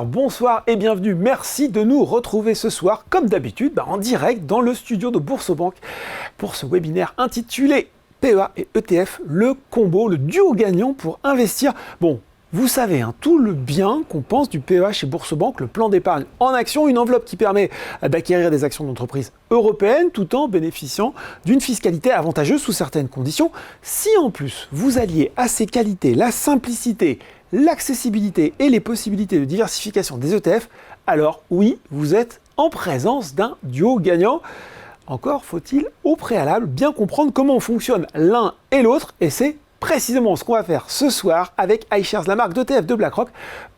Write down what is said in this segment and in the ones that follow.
Bonsoir et bienvenue. Merci de nous retrouver ce soir, comme d'habitude, en direct dans le studio de Boursorama pour ce webinaire intitulé PEA et ETF, le combo, le duo gagnant pour investir. Bon, vous savez, tout le bien qu'on pense du PEA chez Boursorama, le plan d'épargne en action, une enveloppe qui permet d'acquérir des actions d'entreprise européennes tout en bénéficiant d'une fiscalité avantageuse sous certaines conditions. Si en plus vous alliez à ces qualités la simplicité, l'accessibilité et les possibilités de diversification des ETF, alors oui, vous êtes en présence d'un duo gagnant. Encore faut-il au préalable bien comprendre comment fonctionne l'un et l'autre, et c'est précisément ce qu'on va faire ce soir avec iShares, la marque d'ETF de BlackRock,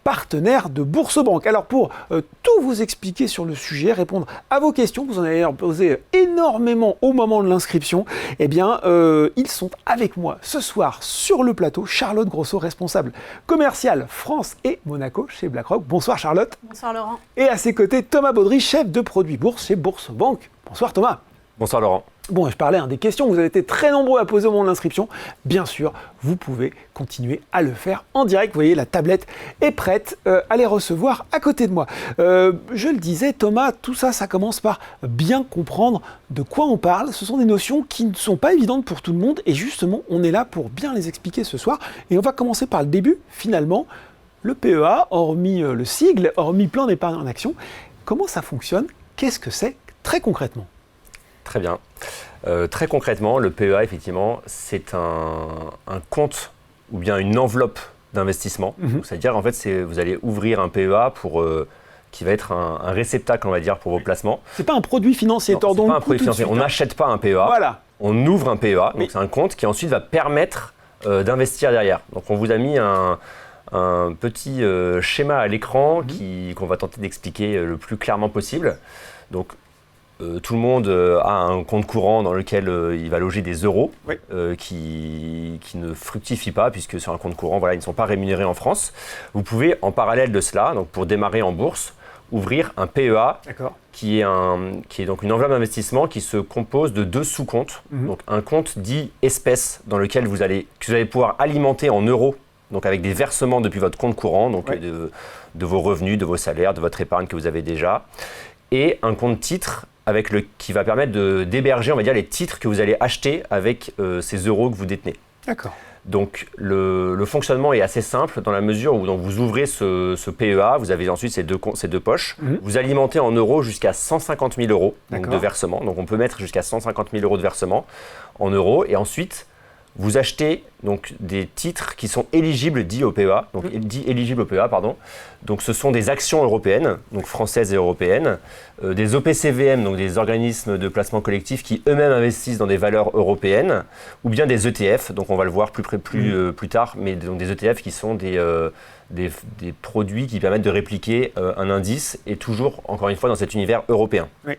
partenaire de Boursorama. Alors pour tout vous expliquer sur le sujet, répondre à vos questions, vous en avez posé énormément au moment de l'inscription, ils sont avec moi ce soir sur le plateau. Charlotte Grosso, responsable commerciale France et Monaco chez BlackRock. Bonsoir Charlotte. Bonsoir Laurent. Et à ses côtés, Thomas Baudry, chef de produits bourse chez Boursorama. Bonsoir Thomas. Bonsoir Laurent. Bon, je parlais des questions, vous avez été très nombreux à poser au moment de l'inscription. Bien sûr, vous pouvez continuer à le faire en direct. Vous voyez, la tablette est prête à les recevoir à côté de moi. Je le disais, Thomas, tout ça, ça commence par bien comprendre de quoi on parle. Ce sont des notions qui ne sont pas évidentes pour tout le monde. Et justement, on est là pour bien les expliquer ce soir. Et on va commencer par le début, finalement. Le PEA, hormis le sigle, hormis plan d'épargne en action, comment ça fonctionne? Qu'est-ce que c'est très concrètement? Très bien. Très concrètement, le PEA, effectivement, c'est un compte ou bien une enveloppe d'investissement. C'est-à-dire, en fait, vous allez ouvrir un PEA qui va être un réceptacle, on va dire, pour vos placements. C'est pas un produit financier. Non, c'est pas un produit financier. On n'achète pas un PEA. Voilà. On ouvre un PEA. Donc, c'est un compte qui ensuite va permettre d'investir derrière. Donc, on vous a mis un petit schéma à l'écran qu'on va tenter d'expliquer le plus clairement possible. Donc, tout le monde a un compte courant dans lequel il va loger des euros qui ne fructifient pas puisque sur un compte courant, ils ne sont pas rémunérés en France. Vous pouvez, en parallèle de cela, donc pour démarrer en bourse, ouvrir un PEA qui est donc une enveloppe d'investissement qui se compose de deux sous-comptes. Donc un compte dit espèces dans lequel que vous allez pouvoir alimenter en euros, donc avec des versements depuis votre compte courant, donc de vos revenus, de vos salaires, de votre épargne que vous avez déjà, et un compte titre qui va permettre d'héberger, on va dire, les titres que vous allez acheter avec ces euros que vous détenez. D'accord. Donc, le fonctionnement est assez simple dans la mesure où vous ouvrez ce PEA, vous avez ensuite ces deux poches, vous alimentez en euros jusqu'à 150 000 euros de versement. Donc, on peut mettre jusqu'à 150 000 euros de versement en euros et ensuite, vous achetez donc des titres qui sont éligibles dits au PEA, Donc ce sont des actions européennes, donc françaises et européennes, des OPCVM, donc des organismes de placement collectif qui eux-mêmes investissent dans des valeurs européennes, ou bien des ETF, donc on va le voir plus tard, mais donc des ETF qui sont des produits qui permettent de répliquer un indice et toujours, encore une fois, dans cet univers européen. Oui.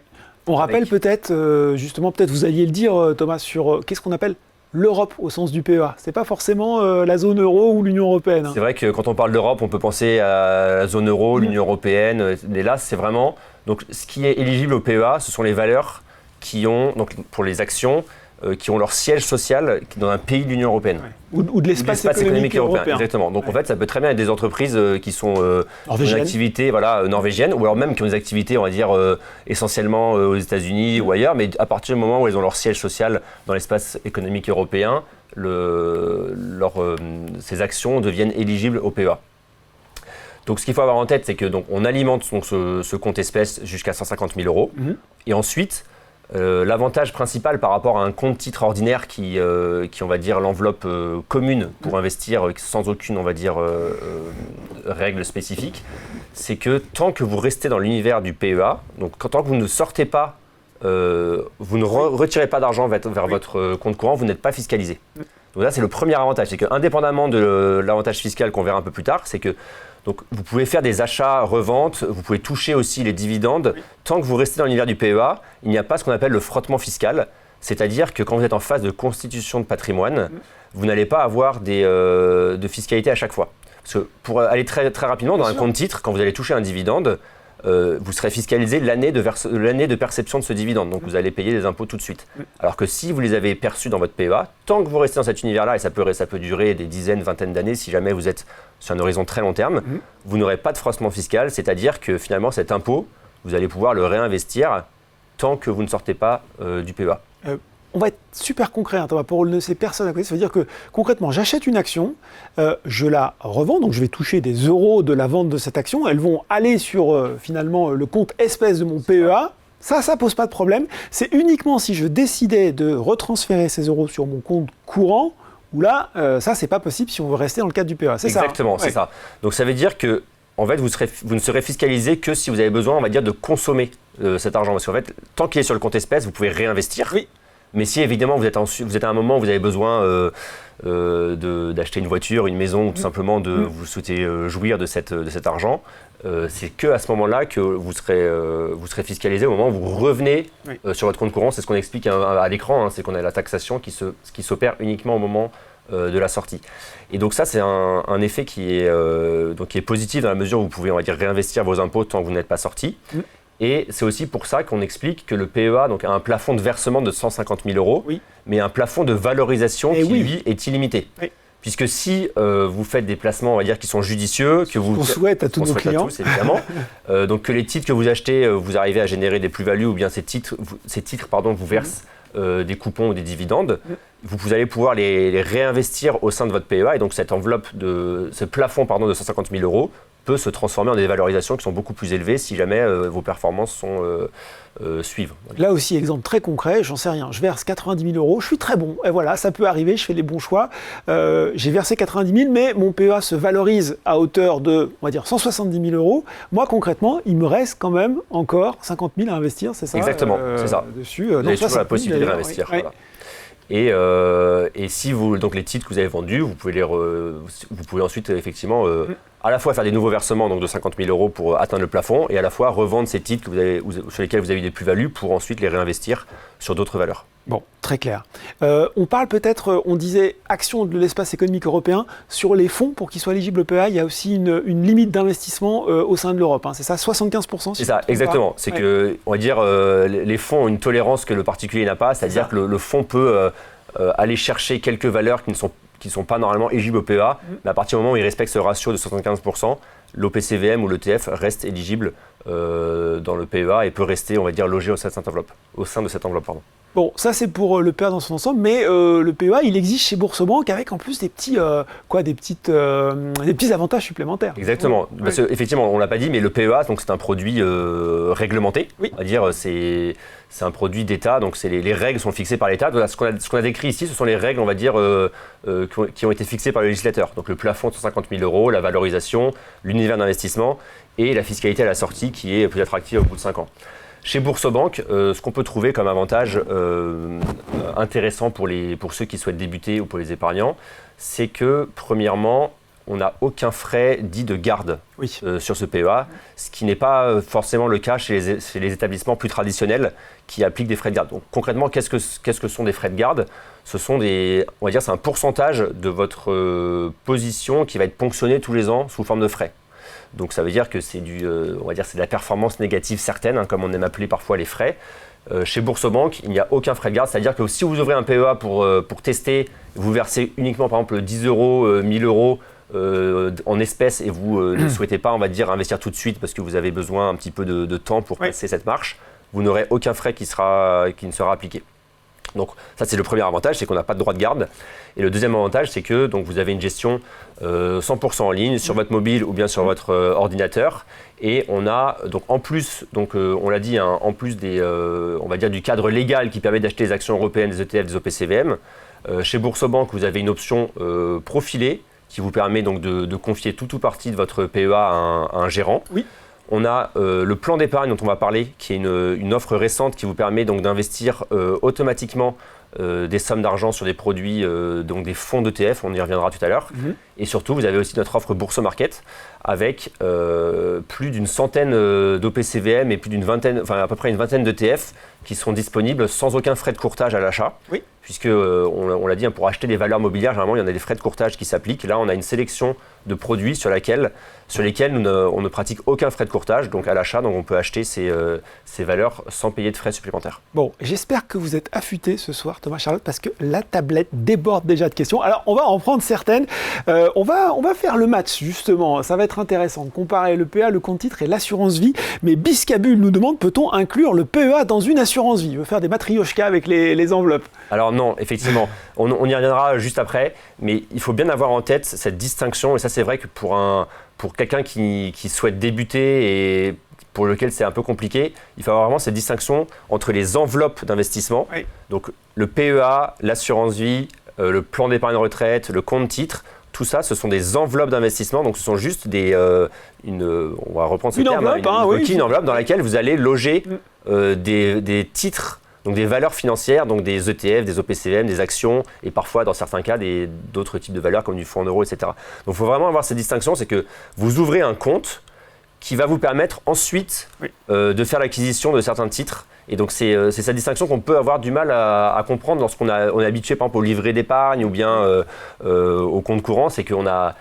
On rappelle peut-être vous alliez le dire Thomas, sur qu'est-ce qu'on appelle l'Europe au sens du PEA. C'est pas forcément la zone euro ou l'Union européenne. C'est vrai que quand on parle d'Europe, on peut penser à la zone euro, l'Union européenne. Mais là, c'est vraiment... Donc, ce qui est éligible au PEA, ce sont les valeurs qui ont, donc pour les actions, qui ont leur siège social dans un pays de l'Union européenne. Ou de l'espace économique européen. Exactement. Donc, en fait, ça peut très bien être des entreprises qui sont une activité norvégienne, ou alors même qui ont des activités, on va dire, essentiellement aux États-Unis ou ailleurs, mais à partir du moment où elles ont leur siège social dans l'espace économique européen, ces actions deviennent éligibles au PEA. Donc, ce qu'il faut avoir en tête, c'est que on alimente ce compte espèces jusqu'à 150 000 euros. Et ensuite, l'avantage principal par rapport à un compte titre ordinaire qui on va dire, l'enveloppe commune pour investir sans aucune, on va dire, règle spécifique, c'est que tant que vous restez dans l'univers du PEA, donc tant que vous ne sortez pas, vous ne retirez pas d'argent vers votre compte courant, vous n'êtes pas fiscalisé. Donc là, c'est le premier avantage, c'est qu'indépendamment de l'avantage fiscal qu'on verra un peu plus tard, c'est que donc, vous pouvez faire des achats, reventes, vous pouvez toucher aussi les dividendes. Tant que vous restez dans l'univers du PEA, il n'y a pas ce qu'on appelle le frottement fiscal. C'est-à-dire que quand vous êtes en phase de constitution de patrimoine, vous n'allez pas avoir de fiscalité à chaque fois. Parce que pour aller très, très rapidement, dans un compte titre, quand vous allez toucher un dividende, vous serez fiscalisé l'année de perception de ce dividende. Donc vous allez payer des impôts tout de suite. Alors que si vous les avez perçus dans votre PEA, tant que vous restez dans cet univers-là, et ça peut durer des dizaines, vingtaines d'années, si jamais vous êtes sur un horizon très long terme, vous n'aurez pas de froissement fiscal, c'est-à-dire que finalement cet impôt, vous allez pouvoir le réinvestir tant que vous ne sortez pas du PEA. On va être super concret, hein, Thomas, pour ces personnes à côté. Ça veut dire que concrètement, j'achète une action, je la revends, donc je vais toucher des euros de la vente de cette action. Elles vont aller sur finalement le compte espèce de mon PEA. Ça pose pas de problème. C'est uniquement si je décidais de retransférer ces euros sur mon compte courant, où là, ça, c'est pas possible si on veut rester dans le cadre du PEA. C'est Exactement, ça, hein. c'est ça. Donc ça veut dire que en fait, vous ne serez fiscalisé que si vous avez besoin, on va dire, de consommer cet argent. Parce qu'en fait, tant qu'il est sur le compte espèce, vous pouvez réinvestir. Oui. Mais si évidemment vous êtes à un moment où vous avez besoin d'acheter une voiture, une maison, ou tout simplement vous souhaitez jouir de cet argent, c'est qu'à ce moment-là que vous serez fiscalisé au moment où vous revenez sur votre compte courant. C'est ce qu'on explique à l'écran, hein, c'est qu'on a la taxation qui s'opère uniquement au moment de la sortie. Et donc ça, c'est un effet qui est positif dans la mesure où vous pouvez, on va dire, réinvestir vos impôts tant que vous n'êtes pas sorti. Et c'est aussi pour ça qu'on explique que le PEA donc, a un plafond de versement de 150 000 euros, mais un plafond de valorisation qui, lui, est illimité. Puisque si vous faites des placements, on va dire, qui sont judicieux, on souhaite à tous nos clients, évidemment, donc que les titres que vous achetez, vous arrivez à générer des plus-values, ou bien ces titres vous versent des coupons ou des dividendes, vous allez pouvoir les réinvestir au sein de votre PEA, et donc cette enveloppe ce plafond de 150 000 euros peut se transformer en des valorisations qui sont beaucoup plus élevées si jamais vos performances suivent. Là aussi, exemple très concret, j'en sais rien, je verse 90 000 euros, je suis très bon, et voilà, ça peut arriver, je fais les bons choix. J'ai versé 90 000, mais mon PEA se valorise à hauteur de, on va dire, 170 000 euros. Moi, concrètement, il me reste quand même encore 50 000 à investir, c'est ça? Exactement, c'est ça. Dessus, vous avez toujours la possibilité de réinvestir. Oui. Voilà. Et si donc les titres que vous avez vendus, vous pouvez ensuite effectivement à la fois faire des nouveaux versements donc de 50 000 euros pour atteindre le plafond, et à la fois revendre ces titres sur lesquels vous avez eu des plus-values pour ensuite les réinvestir sur d'autres valeurs. Bon, très clair. On parle peut-être, on disait action de l'espace économique européen, sur les fonds pour qu'ils soient éligibles au PEA, il y a aussi une limite d'investissement au sein de l'Europe, hein. C'est ça, 75%? C'est ça, exactement. C'est que, on va dire, les fonds ont une tolérance que le particulier n'a pas, c'est-à-dire que le fonds peut aller chercher quelques valeurs qui ne sont pas normalement éligibles au PEA, mais à partir du moment où il respecte ce ratio de 75%, l'OPCVM ou l'ETF reste éligible dans le PEA et peut rester, on va dire, logé au sein de cette enveloppe. Bon, ça c'est pour le PEA dans son ensemble, mais le PEA il existe chez Boursorama avec en plus des petits avantages supplémentaires. Exactement. Oui. Parce que, effectivement, on l'a pas dit, mais le PEA donc c'est un produit réglementé. Oui. On va dire c'est un produit d'État, donc les règles sont fixées par l'État. Ce qu'on a décrit ici, ce sont les règles, on va dire, qui ont été fixées par le législateur. Donc le plafond de 150 000 euros, la valorisation, l'univers d'investissement et la fiscalité à la sortie qui est plus attractive au bout de 5 ans. Chez Boursobank, ce qu'on peut trouver comme avantage intéressant pour ceux qui souhaitent débuter ou pour les épargnants, c'est que, premièrement, on n'a aucun frais dit de garde sur ce PEA, ce qui n'est pas forcément le cas chez les établissements plus traditionnels qui appliquent des frais de garde. Donc, concrètement, qu'est-ce que sont des frais de garde? Ce sont on va dire, c'est un pourcentage de votre position qui va être ponctionné tous les ans sous forme de frais. Donc ça veut dire que c'est on va dire, c'est de la performance négative certaine, hein, comme on aime appeler parfois les frais. Chez Boursobank, il n'y a aucun frais de garde, c'est-à-dire que si vous ouvrez un PEA pour tester, vous versez uniquement par exemple 10 euros, 1000 euros en espèces et vous ne souhaitez pas, on va dire, investir tout de suite parce que vous avez besoin un petit peu de temps pour passer cette marche, vous n'aurez aucun frais qui ne sera appliqué. Donc ça c'est le premier avantage, c'est qu'on n'a pas de droit de garde. Et le deuxième avantage, c'est que donc, vous avez une gestion 100% en ligne sur votre mobile ou bien sur votre ordinateur. Et on a donc en plus, on l'a dit, hein, en plus on va dire du cadre légal qui permet d'acheter des actions européennes, des ETF, des OPCVM. Chez Boursobank, vous avez une option profilée qui vous permet donc de confier tout ou partie de votre PEA à un gérant. Oui. On a le plan d'épargne dont on va parler, qui est une offre récente qui vous permet donc d'investir automatiquement des sommes d'argent sur des produits, donc des fonds d'ETF, on y reviendra tout à l'heure. Et surtout, vous avez aussi notre offre Bourse Market avec plus d'une centaine d'OPCVM et plus d'une vingtaine, enfin à peu près une vingtaine d'ETF qui seront disponibles sans aucun frais de courtage à l'achat. Oui. Puisque, on l'a dit, pour acheter des valeurs mobilières, généralement, il y en a des frais de courtage qui s'appliquent. Là, on a une sélection de produits sur lesquels on ne pratique aucun frais de courtage, donc à l'achat, donc on peut acheter ces valeurs sans payer de frais supplémentaires. Bon, j'espère que vous êtes affûtés ce soir, Thomas, Charlotte, parce que la tablette déborde déjà de questions. Alors, on va en prendre certaines. On va faire le match, justement. Ça va être intéressant de comparer le PEA, le compte titre et l'assurance vie. Mais Biscabule nous demande, peut-on inclure le PEA dans une assurance vie? Il veut faire des matrioshkas avec les enveloppes. Alors non, effectivement, on y reviendra juste après, mais il faut bien avoir en tête cette distinction, et ça c'est vrai que pour quelqu'un qui souhaite débuter et pour lequel c'est un peu compliqué, il faut avoir vraiment cette distinction entre les enveloppes d'investissement, oui. Donc le PEA, l'assurance vie, le plan d'épargne retraite, le compte titre, tout ça, ce sont des enveloppes d'investissement, donc ce sont juste on va reprendre ce terme, une enveloppe dans laquelle vous allez loger des titres, donc des valeurs financières, donc des ETF, des OPCVM, des actions et parfois dans certains cas d'autres types de valeurs comme du fonds en euros, etc. Donc il faut vraiment avoir cette distinction, c'est que vous ouvrez un compte qui va vous permettre ensuite de faire l'acquisition de certains titres. Et donc c'est cette distinction qu'on peut avoir du mal à comprendre lorsqu'on est habitué par exemple au livret d'épargne ou bien au compte courant, c'est qu'on a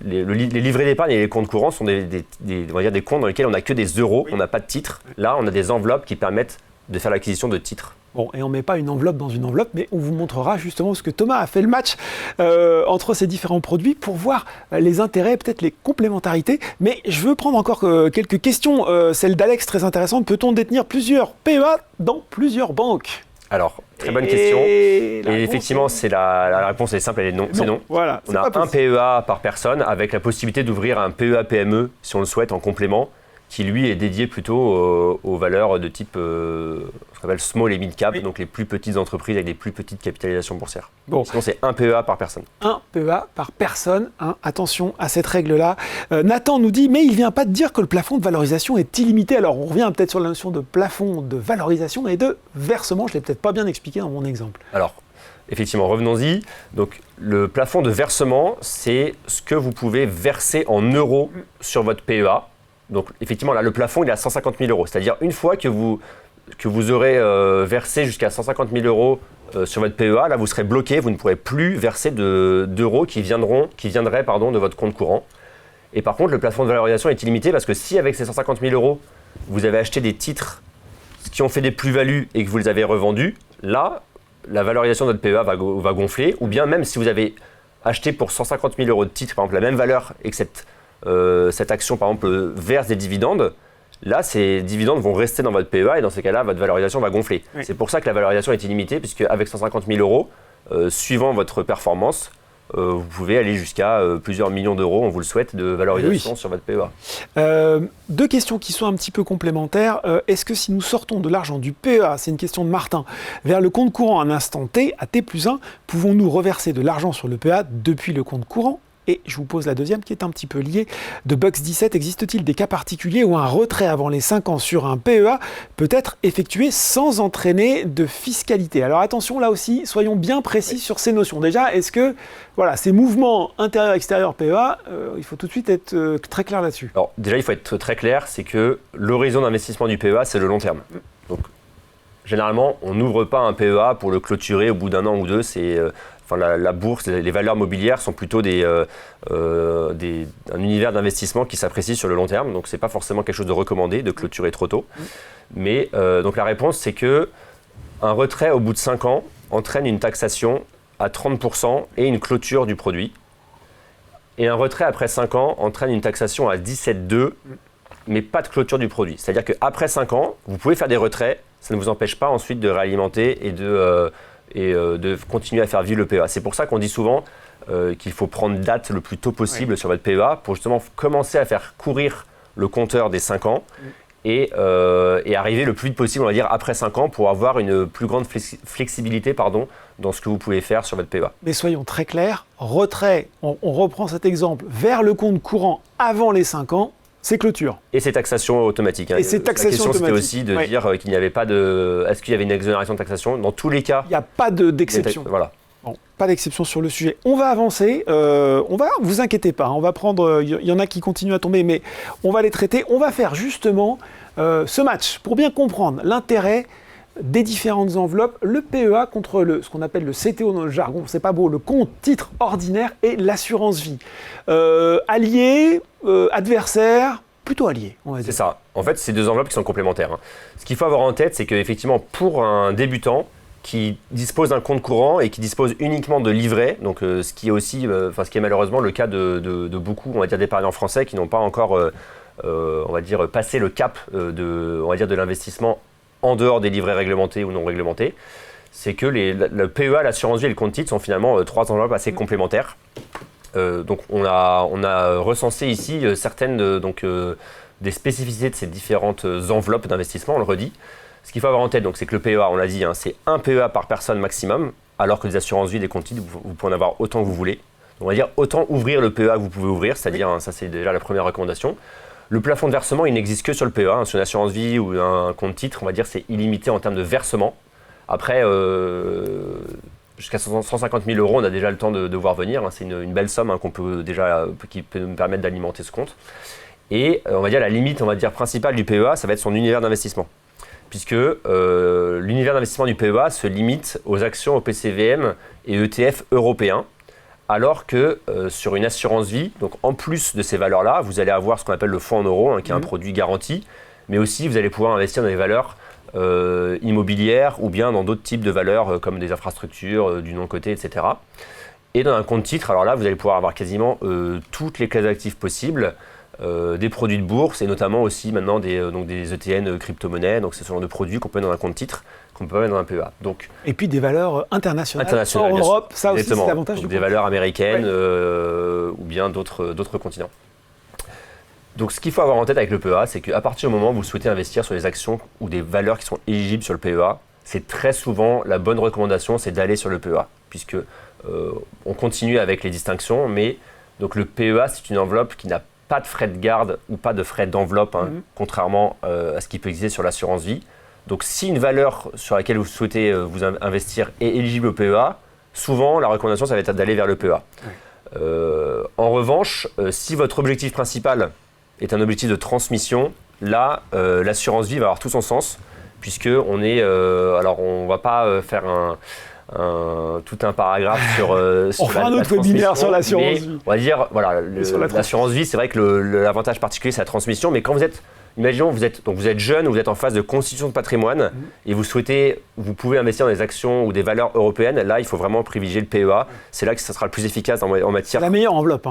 les livrets d'épargne et les comptes courants sont on va dire des comptes dans lesquels on n'a que des euros, on n'a pas de titres. Là on a des enveloppes qui permettent de faire l'acquisition de titres. Bon, et on ne met pas une enveloppe dans une enveloppe, mais on vous montrera justement ce que Thomas a fait le match entre ces différents produits pour voir les intérêts, peut-être les complémentarités. Mais je veux prendre encore quelques questions. Celle d'Alex, très intéressante. Peut-on détenir plusieurs PEA dans plusieurs banques? Alors, très bonne question. Et effectivement, la réponse est simple, elle est non. C'est non. Voilà, on a un PEA par personne avec la possibilité d'ouvrir un PEA PME, si on le souhaite, en complément, qui lui est dédié plutôt aux valeurs de type ce qu'on appelle small et mid cap, donc les plus petites entreprises avec des plus petites capitalisations boursières. Bon. Sinon, c'est un PEA par personne. Un PEA par personne, hein. Attention à cette règle-là. Nathan nous dit, mais il ne vient pas de dire que le plafond de valorisation est illimité. Alors, on revient peut-être sur la notion de plafond de valorisation et de versement. Je ne l'ai peut-être pas bien expliqué dans mon exemple. Alors, effectivement, revenons-y. Donc, le plafond de versement, c'est ce que vous pouvez verser en euros sur votre PEA. Donc, effectivement, là, le plafond, il est à 150 000 euros. C'est-à-dire, une fois que vous aurez versé jusqu'à 150 000 euros sur votre PEA, là, vous serez bloqué. Vous ne pourrez plus verser d'euros qui viendraient de votre compte courant. Et par contre, le plafond de valorisation est illimité parce que si, avec ces 150 000 euros, vous avez acheté des titres qui ont fait des plus-values et que vous les avez revendus, là, la valorisation de votre PEA va gonfler. Ou bien, même si vous avez acheté pour 150 000 euros de titres, par exemple, la même valeur et que cette action, par exemple, verse des dividendes, là, ces dividendes vont rester dans votre PEA et dans ces cas-là, votre valorisation va gonfler. Oui. C'est pour ça que la valorisation est illimitée, puisque avec 150 000 euros, suivant votre performance, vous pouvez aller jusqu'à plusieurs millions d'euros, on vous le souhaite, de valorisation sur votre PEA. Deux questions qui sont un petit peu complémentaires. Est-ce que si nous sortons de l'argent du PEA, c'est une question de Martin, vers le compte courant à un instant T, à T+1, pouvons-nous reverser de l'argent sur le PEA depuis le compte courant ? Et je vous pose la deuxième qui est un petit peu liée. De Bucks17, existe-t-il des cas particuliers où un retrait avant les 5 ans sur un PEA peut être effectué sans entraîner de fiscalité? Alors attention, là aussi, soyons bien précis sur ces notions. Déjà, est-ce que ces mouvements intérieur-extérieur PEA, il faut tout de suite être très clair là-dessus? Alors déjà, il faut être très clair, c'est que l'horizon d'investissement du PEA, c'est le long terme. Donc, généralement, on n'ouvre pas un PEA pour le clôturer au bout d'un an ou deux. La bourse, les valeurs mobilières sont plutôt un univers d'investissement qui s'apprécie sur le long terme. Donc, ce n'est pas forcément quelque chose de recommandé de clôturer trop tôt. Mais donc, la réponse, c'est qu'un retrait au bout de 5 ans entraîne une taxation à 30% et une clôture du produit. Et un retrait après 5 ans entraîne une taxation à 17,2%, mais pas de clôture du produit. C'est-à-dire qu'après 5 ans, vous pouvez faire des retraits, ça ne vous empêche pas ensuite de réalimenter et de continuer à faire vivre le PEA. C'est pour ça qu'on dit souvent qu'il faut prendre date le plus tôt possible sur votre PEA pour justement commencer à faire courir le compteur des 5 ans et arriver le plus vite possible, on va dire, après 5 ans pour avoir une plus grande flexibilité dans ce que vous pouvez faire sur votre PEA. Mais soyons très clairs, retrait, on reprend cet exemple, vers le compte courant avant les 5 ans, c'est clôture. Et c'est taxation automatique. Et c'est taxation La question, automatique. c'était aussi de dire qu'il n'y avait pas de... Est-ce qu'il y avait une exonération de taxation? Dans tous les cas... Il n'y a pas d'exception. Voilà. Bon, pas d'exception sur le sujet. On va avancer. Vous inquiétez pas. On va prendre... Il y en a qui continuent à tomber, mais on va les traiter. On va faire justement ce match pour bien comprendre l'intérêt des différentes enveloppes, le PEA contre ce qu'on appelle le CTO dans le jargon, c'est pas beau, le compte titre ordinaire et l'assurance vie. Alliés, adversaires, plutôt alliés, on va dire. C'est ça. En fait, c'est deux enveloppes qui sont complémentaires. Ce qu'il faut avoir en tête, c'est qu'effectivement, pour un débutant qui dispose d'un compte courant et qui dispose uniquement de livrets, donc ce qui est aussi, ce qui est malheureusement le cas de beaucoup, on va dire, d'épargnants français qui n'ont pas encore, on va dire, passé le cap de l'investissement en dehors des livrets réglementés ou non réglementés, c'est que le PEA, l'assurance vie et le compte titre sont finalement trois enveloppes assez complémentaires. Donc on a recensé ici certaines des spécificités de ces différentes enveloppes d'investissement, on le redit. Ce qu'il faut avoir en tête, c'est que le PEA, on l'a dit, c'est un PEA par personne maximum, alors que les assurances vie et les comptes titres, vous pouvez en avoir autant que vous voulez. Donc on va dire autant ouvrir le PEA que vous pouvez ouvrir, c'est-à-dire, ça c'est déjà la première recommandation. Le plafond de versement, il n'existe que sur le PEA. Sur une assurance vie ou un compte titre, on va dire c'est illimité en termes de versement. Après, jusqu'à 150 000 euros, on a déjà le temps de voir venir. C'est une belle somme qui peut nous permettre d'alimenter ce compte. Et on va dire la limite, principale du PEA, ça va être son univers d'investissement. Puisque l'univers d'investissement du PEA se limite aux actions au PCVM et ETF européens. Alors que sur une assurance vie, donc en plus de ces valeurs-là, vous allez avoir ce qu'on appelle le fonds en euros, qui est un produit garanti, mais aussi vous allez pouvoir investir dans des valeurs immobilières ou bien dans d'autres types de valeurs comme des infrastructures, du non-coté, etc. Et dans un compte titre, alors là, vous allez pouvoir avoir quasiment toutes les classes d'actifs possibles, des produits de bourse et notamment aussi maintenant des ETN crypto-monnaies. Donc c'est ce genre de produits qu'on peut mettre dans un compte titre, qu'on peut mettre dans un PEA. Et puis des valeurs internationales en Europe, ça aussi c'est l'avantage du compte. Des valeurs américaines ou bien d'autres continents. Donc ce qu'il faut avoir en tête avec le PEA, c'est qu'à partir du moment où vous souhaitez investir sur des actions ou des valeurs qui sont éligibles sur le PEA, c'est très souvent la bonne recommandation, c'est d'aller sur le PEA, puisque on continue avec les distinctions, mais donc le PEA c'est une enveloppe qui n'a pas de frais de garde ou pas de frais d'enveloppe, contrairement à ce qui peut exister sur l'assurance vie. Donc si une valeur sur laquelle vous souhaitez vous investir est éligible au PEA, souvent la recommandation ça va être d'aller vers le PEA. En revanche, si votre objectif principal est un objectif de transmission, là l'assurance vie va avoir tout son sens, puisque on est, alors on va pas faire tout un paragraphe sur on fera un autre webinaire sur l'assurance vie. On va dire, voilà, l'assurance vie, c'est vrai que l'avantage particulier, c'est la transmission, mais quand vous êtes, imaginons, vous êtes jeune, vous êtes en phase de constitution de patrimoine et vous pouvez investir dans des actions ou des valeurs européennes, là, il faut vraiment privilégier le PEA. C'est là que ça sera le plus efficace en matière... C'est la meilleure enveloppe.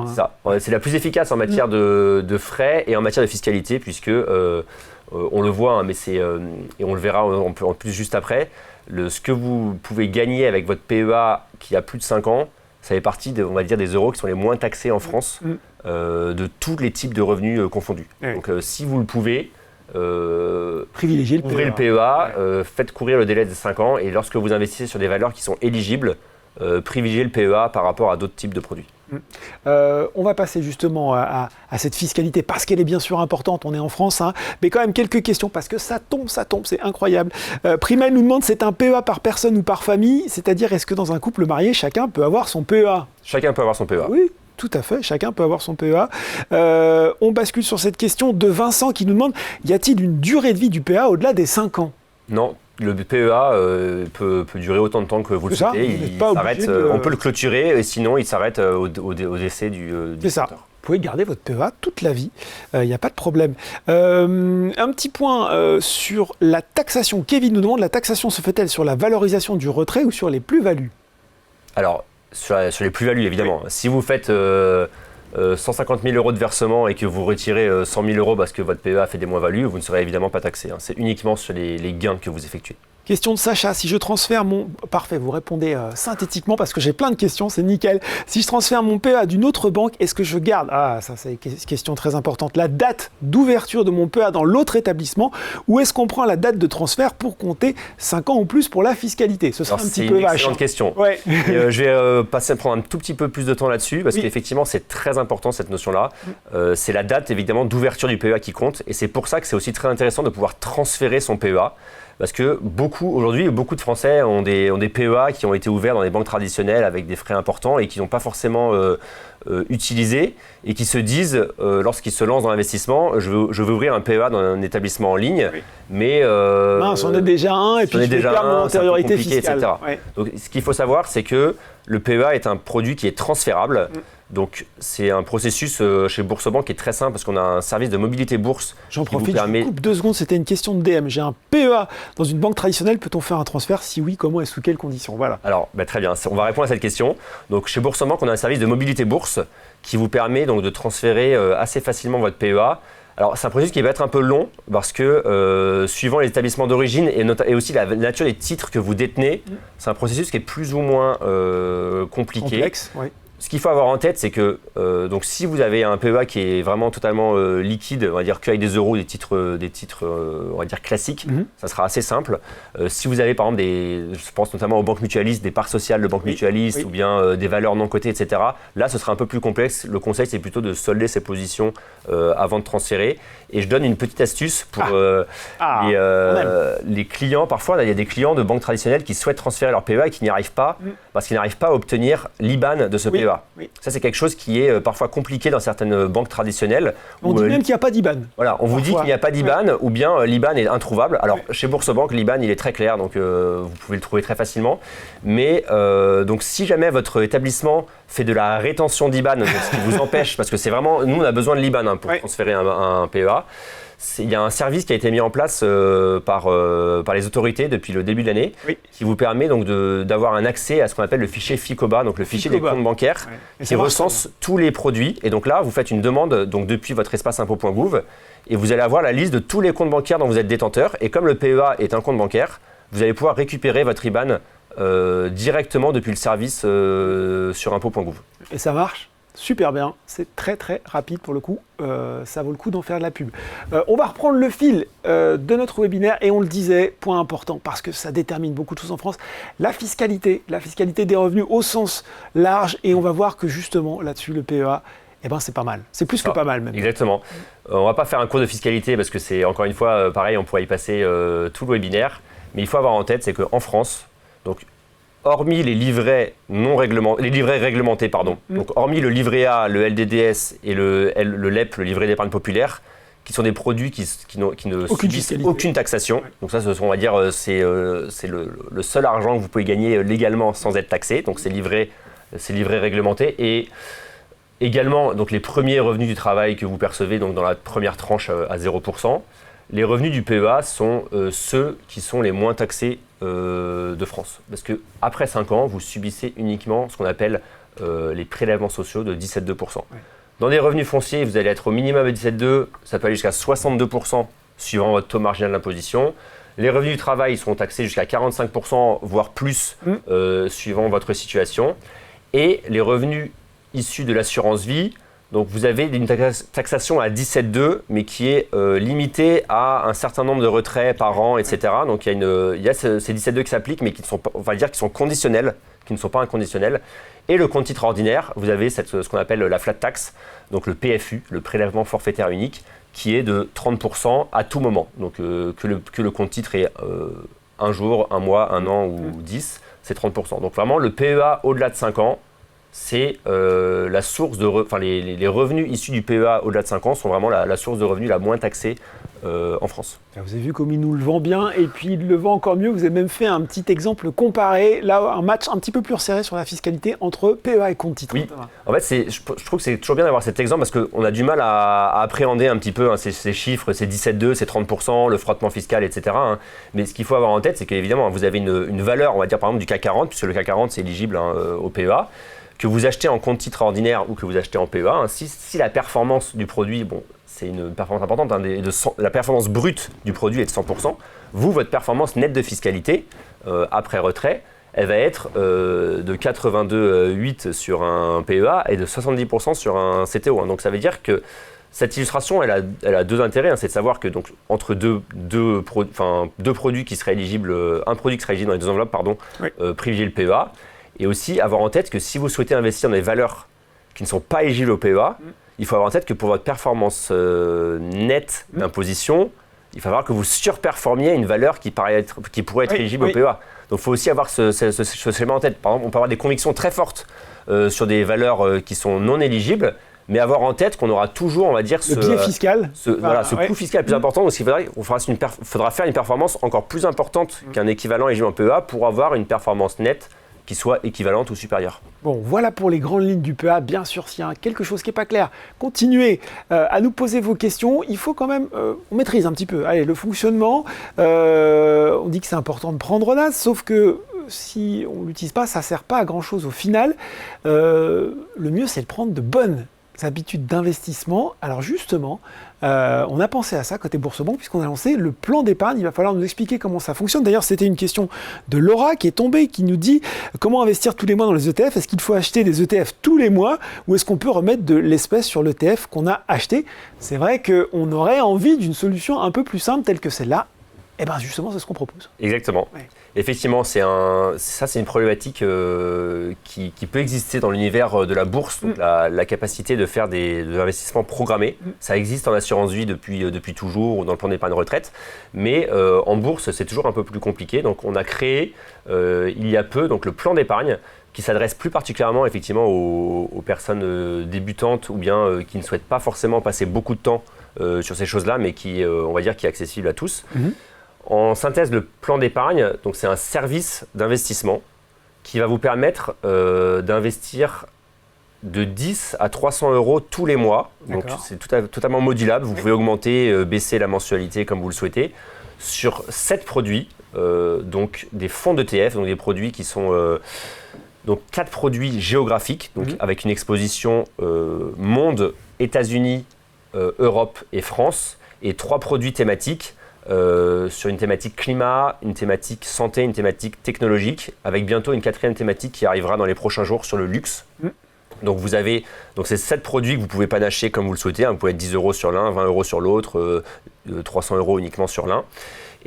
C'est la plus efficace en matière de frais et en matière de fiscalité, puisque on le voit, et on le verra en plus juste après, ce que vous pouvez gagner avec votre PEA qui a plus de 5 ans, ça fait partie on va dire, des euros qui sont les moins taxés en France de tous les types de revenus confondus. Donc si vous le pouvez, privilégiez le PEA, faites courir le délai de 5 ans et lorsque vous investissez sur des valeurs qui sont éligibles, privilégiez le PEA par rapport à d'autres types de produits. On va passer justement à cette fiscalité parce qu'elle est bien sûr importante, on est en France, mais quand même quelques questions parce que ça tombe, c'est incroyable. Primel nous demande, c'est un PEA par personne ou par famille, c'est-à-dire est-ce que dans un couple marié, chacun peut avoir son PEA? Chacun peut avoir son PEA. Oui, tout à fait, chacun peut avoir son PEA. On bascule sur cette question de Vincent qui nous demande, y a-t-il une durée de vie du PEA au-delà des 5 ans? Non. Le PEA peut durer autant de temps que vous le souhaitez. On peut le clôturer et sinon il s'arrête au décès du détenteur. Vous pouvez garder votre PEA toute la vie, il n'y a pas de problème. Un petit point sur la taxation. Kevin nous demande, la taxation se fait-elle sur la valorisation du retrait ou sur les plus-values? Alors, sur les plus-values évidemment. Si vous faites 150 000 euros de versement et que vous retirez 100 000 euros parce que votre PEA a fait des moins-values, vous ne serez évidemment pas taxé. C'est uniquement sur les gains que vous effectuez. Question de Sacha, si je transfère mon... Parfait, vous répondez synthétiquement parce que j'ai plein de questions, c'est nickel. Si je transfère mon PEA d'une autre banque, est-ce que je garde, ça c'est une question très importante, la date d'ouverture de mon PEA dans l'autre établissement ou est-ce qu'on prend la date de transfert pour compter 5 ans ou plus pour la fiscalité? Ce sera un petit peu vache. C'est une excellente question. Ouais. Je vais prendre un tout petit peu plus de temps là-dessus parce qu'effectivement c'est très important cette notion-là. C'est la date évidemment d'ouverture du PEA qui compte et c'est pour ça que c'est aussi très intéressant de pouvoir transférer son PEA. Parce que aujourd'hui, beaucoup de Français ont des PEA qui ont été ouverts dans des banques traditionnelles avec des frais importants et qui n'ont pas forcément utilisé et qui se disent, lorsqu'ils se lancent dans l'investissement, je veux ouvrir un PEA dans un établissement en ligne, mais... mince, on est déjà un et puis je vais perdre mon antériorité fiscale. Etc. Ouais. Donc, ce qu'il faut savoir, c'est que le PEA est un produit qui est transférable. Donc, c'est un processus chez BoursoBank qui est très simple parce qu'on a un service de mobilité bourse. J'en profite, je vous coupe 2 secondes, c'était une question de DM. J'ai un PEA dans une banque traditionnelle, peut-on faire un transfert? Si oui, comment et sous quelles conditions? Voilà. Alors, très bien, on va répondre à cette question. Donc, chez BoursoBank, on a un service de mobilité bourse qui vous permet donc de transférer assez facilement votre PEA. Alors, c'est un processus qui va être un peu long parce que suivant les établissements d'origine et aussi la nature des titres que vous détenez, c'est un processus qui est plus ou moins compliqué. Complexe, oui. Ce qu'il faut avoir en tête, c'est que donc si vous avez un PEA qui est vraiment totalement liquide, on va dire qu'avec des euros, des titres on va dire classiques, ça sera assez simple. Si vous avez par exemple je pense notamment aux banques mutualistes, des parts sociales de banques mutualistes ou bien des valeurs non cotées, etc. Là, ce sera un peu plus complexe. Le conseil, c'est plutôt de solder ses positions avant de transférer. Et je donne une petite astuce pour les clients. Parfois, il y a des clients de banques traditionnelles qui souhaitent transférer leur PEA et qui n'y arrivent pas parce qu'ils n'arrivent pas à obtenir l'IBAN de ce PEA. Oui. Ça, c'est quelque chose qui est parfois compliqué dans certaines banques traditionnelles. On dit même qu'il n'y a pas d'IBAN. Voilà, on vous dit qu'il n'y a pas d'IBAN ou bien l'IBAN est introuvable. Alors, chez BoursoBank, l'IBAN, il est très clair, donc vous pouvez le trouver très facilement. Mais donc, si jamais votre établissement fait de la rétention d'IBAN, ce qui vous empêche, parce que c'est vraiment, nous, on a besoin de l'IBAN pour transférer un PEA. Il y a un service qui a été mis en place par les autorités depuis le début de l'année qui vous permet donc d'avoir un accès à ce qu'on appelle le fichier FICOBA, donc le fichier des comptes bancaires qui recense tous les produits. Et donc là, vous faites une demande donc depuis votre espace impôt.gouv et vous allez avoir la liste de tous les comptes bancaires dont vous êtes détenteur. Et comme le PEA est un compte bancaire, vous allez pouvoir récupérer votre IBAN directement depuis le service sur impôt.gouv. Et ça marche super bien, c'est très très rapide pour le coup, ça vaut le coup d'en faire de la pub. On va reprendre le fil de notre webinaire et on le disait, point important parce que ça détermine beaucoup de choses en France, la fiscalité des revenus au sens large et on va voir que justement là-dessus le PEA, c'est pas mal, c'est plus que pas mal même. Exactement, on va pas faire un cours de fiscalité parce que c'est encore une fois pareil, on pourrait y passer tout le webinaire, mais il faut avoir en tête c'est qu'en France, donc hormis les livrets réglementés, donc hormis le livret A, le LDDS et le LEP, le livret d'épargne populaire, qui sont des produits qui ne subissent aucune taxation. Donc ça, on va dire, c'est le seul argent que vous pouvez gagner légalement sans être taxé. Donc c'est livrets réglementés et également donc les premiers revenus du travail que vous percevez donc dans la première tranche à 0%. Les revenus du PEA sont ceux qui sont les moins taxés de France. Parce qu'après 5 ans, vous subissez uniquement ce qu'on appelle les prélèvements sociaux de 17,2%. Ouais. Dans des revenus fonciers, vous allez être au minimum à 17,2%, ça peut aller jusqu'à 62% suivant votre taux marginal d'imposition. Les revenus du travail sont taxés jusqu'à 45%, voire plus, suivant votre situation. Et les revenus issus de l'assurance vie, donc vous avez une taxation à 17,2 mais qui est limitée à un certain nombre de retraits par an, etc. Donc il y a ces 17,2 qui s'appliquent mais qui sont, on va dire, qui sont conditionnels, qui ne sont pas inconditionnels. Et le compte titre ordinaire, vous avez ce qu'on appelle la flat tax, donc le PFU, le prélèvement forfaitaire unique, qui est de 30% à tout moment. Donc que le compte titre est un jour, un mois, un an ou 10, c'est 30%. Donc vraiment le PEA au-delà de 5 ans, c'est la source de les revenus issus du PEA au-delà de 5 ans sont vraiment la source de revenus la moins taxée en France. Vous avez vu comme il nous le vend bien et puis il le vend encore mieux. Vous avez même fait un petit exemple comparé, là un match un petit peu plus resserré sur la fiscalité entre PEA et compte titre. Oui, en fait je trouve que c'est toujours bien d'avoir cet exemple parce qu'on a du mal à appréhender un petit peu ces chiffres, ces 17,2, ces 30%, le frottement fiscal, etc. Mais ce qu'il faut avoir en tête, c'est qu'évidemment vous avez une valeur, on va dire par exemple du CAC 40, puisque le CAC 40 c'est éligible au PEA, que vous achetez en compte titre ordinaire ou que vous achetez en PEA, hein, si la performance du produit, bon, c'est une performance importante, hein, la performance brute du produit est de 100%, vous, votre performance nette de fiscalité, après retrait, elle va être de 82,8 sur un PEA et de 70% sur un CTO. Hein. Donc ça veut dire que cette illustration, elle a deux intérêts. Hein. C'est de savoir que donc, entre deux produits qui seraient éligibles, un produit qui serait éligible dans les deux enveloppes, privilégier le PEA. Et aussi avoir en tête que si vous souhaitez investir dans des valeurs qui ne sont pas éligibles au PEA, il faut avoir en tête que pour votre performance nette d'imposition, il va falloir que vous surperformiez une valeur qui pourrait être éligible au PEA. Donc il faut aussi avoir ce schéma en tête. Par exemple, on peut avoir des convictions très fortes sur des valeurs qui sont non éligibles, mais avoir en tête qu'on aura toujours, on va dire, le biais fiscal. Ce coût fiscal plus important. Donc il faudra faire une performance encore plus importante qu'un équivalent éligible en PEA pour avoir une performance nette qui soit équivalente ou supérieure. Bon, voilà pour les grandes lignes du PEA. Bien sûr, s'il y a quelque chose qui n'est pas clair, continuez à nous poser vos questions. Il faut quand même, on maîtrise un petit peu. Allez, le fonctionnement, on dit que c'est important de prendre l'as, sauf que si on ne l'utilise pas, ça ne sert pas à grand-chose au final. Le mieux, c'est de prendre de bonnes habitudes d'investissement. Alors justement, on a pensé à ça côté Boursorama puisqu'on a lancé le plan d'épargne. Il va falloir nous expliquer comment ça fonctionne. D'ailleurs, c'était une question de Laura qui est tombée, qui nous dit comment investir tous les mois dans les ETF. Est-ce qu'il faut acheter des ETF tous les mois ou est-ce qu'on peut remettre de l'espèce sur l'ETF qu'on a acheté? C'est vrai qu'on aurait envie d'une solution un peu plus simple telle que celle-là. Et bien justement, c'est ce qu'on propose. Exactement. Ouais. Effectivement, c'est une problématique qui peut exister dans l'univers de la bourse, donc la capacité de faire de l'investissement programmé. Ça existe en assurance vie depuis toujours ou dans le plan d'épargne retraite, mais en bourse, c'est toujours un peu plus compliqué. Donc on a créé il y a peu donc, le plan d'épargne qui s'adresse plus particulièrement effectivement aux personnes débutantes ou bien qui ne souhaitent pas forcément passer beaucoup de temps sur ces choses-là, mais qui, on va dire, qui est accessible à tous. En synthèse, le plan d'épargne, donc c'est un service d'investissement qui va vous permettre d'investir de 10 à 300 euros tous les mois. Donc c'est totalement modulable. Vous pouvez augmenter, baisser la mensualité comme vous le souhaitez sur 7 produits, donc des fonds d'ETF, donc des produits qui sont donc 4 produits géographiques, donc avec une exposition monde, États-Unis, Europe et France, et 3 produits thématiques. Sur une thématique climat, une thématique santé, une thématique technologique, avec bientôt une 4e thématique qui arrivera dans les prochains jours sur le luxe. Donc vous avez ces 7 produits que vous pouvez panacher comme vous le souhaitez. Hein. Vous pouvez être 10 euros sur l'un, 20 euros sur l'autre, 300 euros uniquement sur l'un.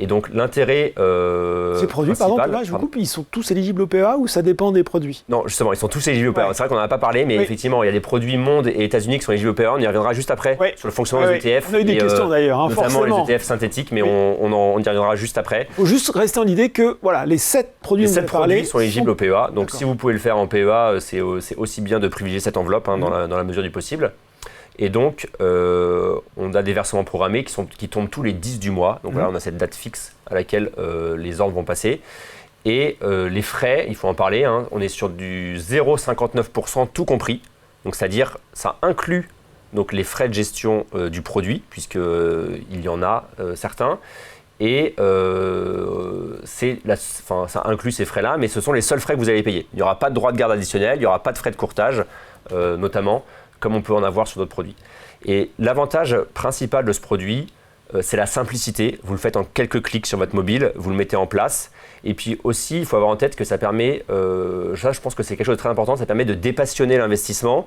Et donc l'intérêt ces produits, pardon, là, je vous coupe, ils sont tous éligibles au PEA ou ça dépend des produits? Non, justement, ils sont tous éligibles au PEA. C'est vrai qu'on n'en a pas parlé, mais effectivement, il y a des produits monde et États-Unis qui sont éligibles au PEA. On y reviendra juste après sur le fonctionnement des ETF. On a eu des questions d'ailleurs, hein, notamment forcément. les ETF synthétiques, mais on y reviendra juste après. Il faut juste rester en idée que voilà, les 7 produits dont on a parlé produits sont éligibles au PEA. Donc si vous pouvez le faire en PEA, c'est aussi bien de privilégier cette enveloppe dans la mesure du possible. Et donc, on a des versements programmés qui tombent tous les 10 du mois. Donc voilà, on a cette date fixe à laquelle les ordres vont passer. Et les frais, il faut en parler, hein, on est sur du 0,59% tout compris. Donc c'est-à-dire, ça inclut donc, les frais de gestion du produit, puisqu'il y en a certains. Et ça inclut ces frais-là, mais ce sont les seuls frais que vous allez payer. Il n'y aura pas de droit de garde additionnel, il n'y aura pas de frais de courtage, notamment, comme on peut en avoir sur d'autres produits. Et l'avantage principal de ce produit, c'est la simplicité. Vous le faites en quelques clics sur votre mobile, vous le mettez en place. Et puis aussi, il faut avoir en tête que ça permet, je pense que c'est quelque chose de très important, ça permet de dépassionner l'investissement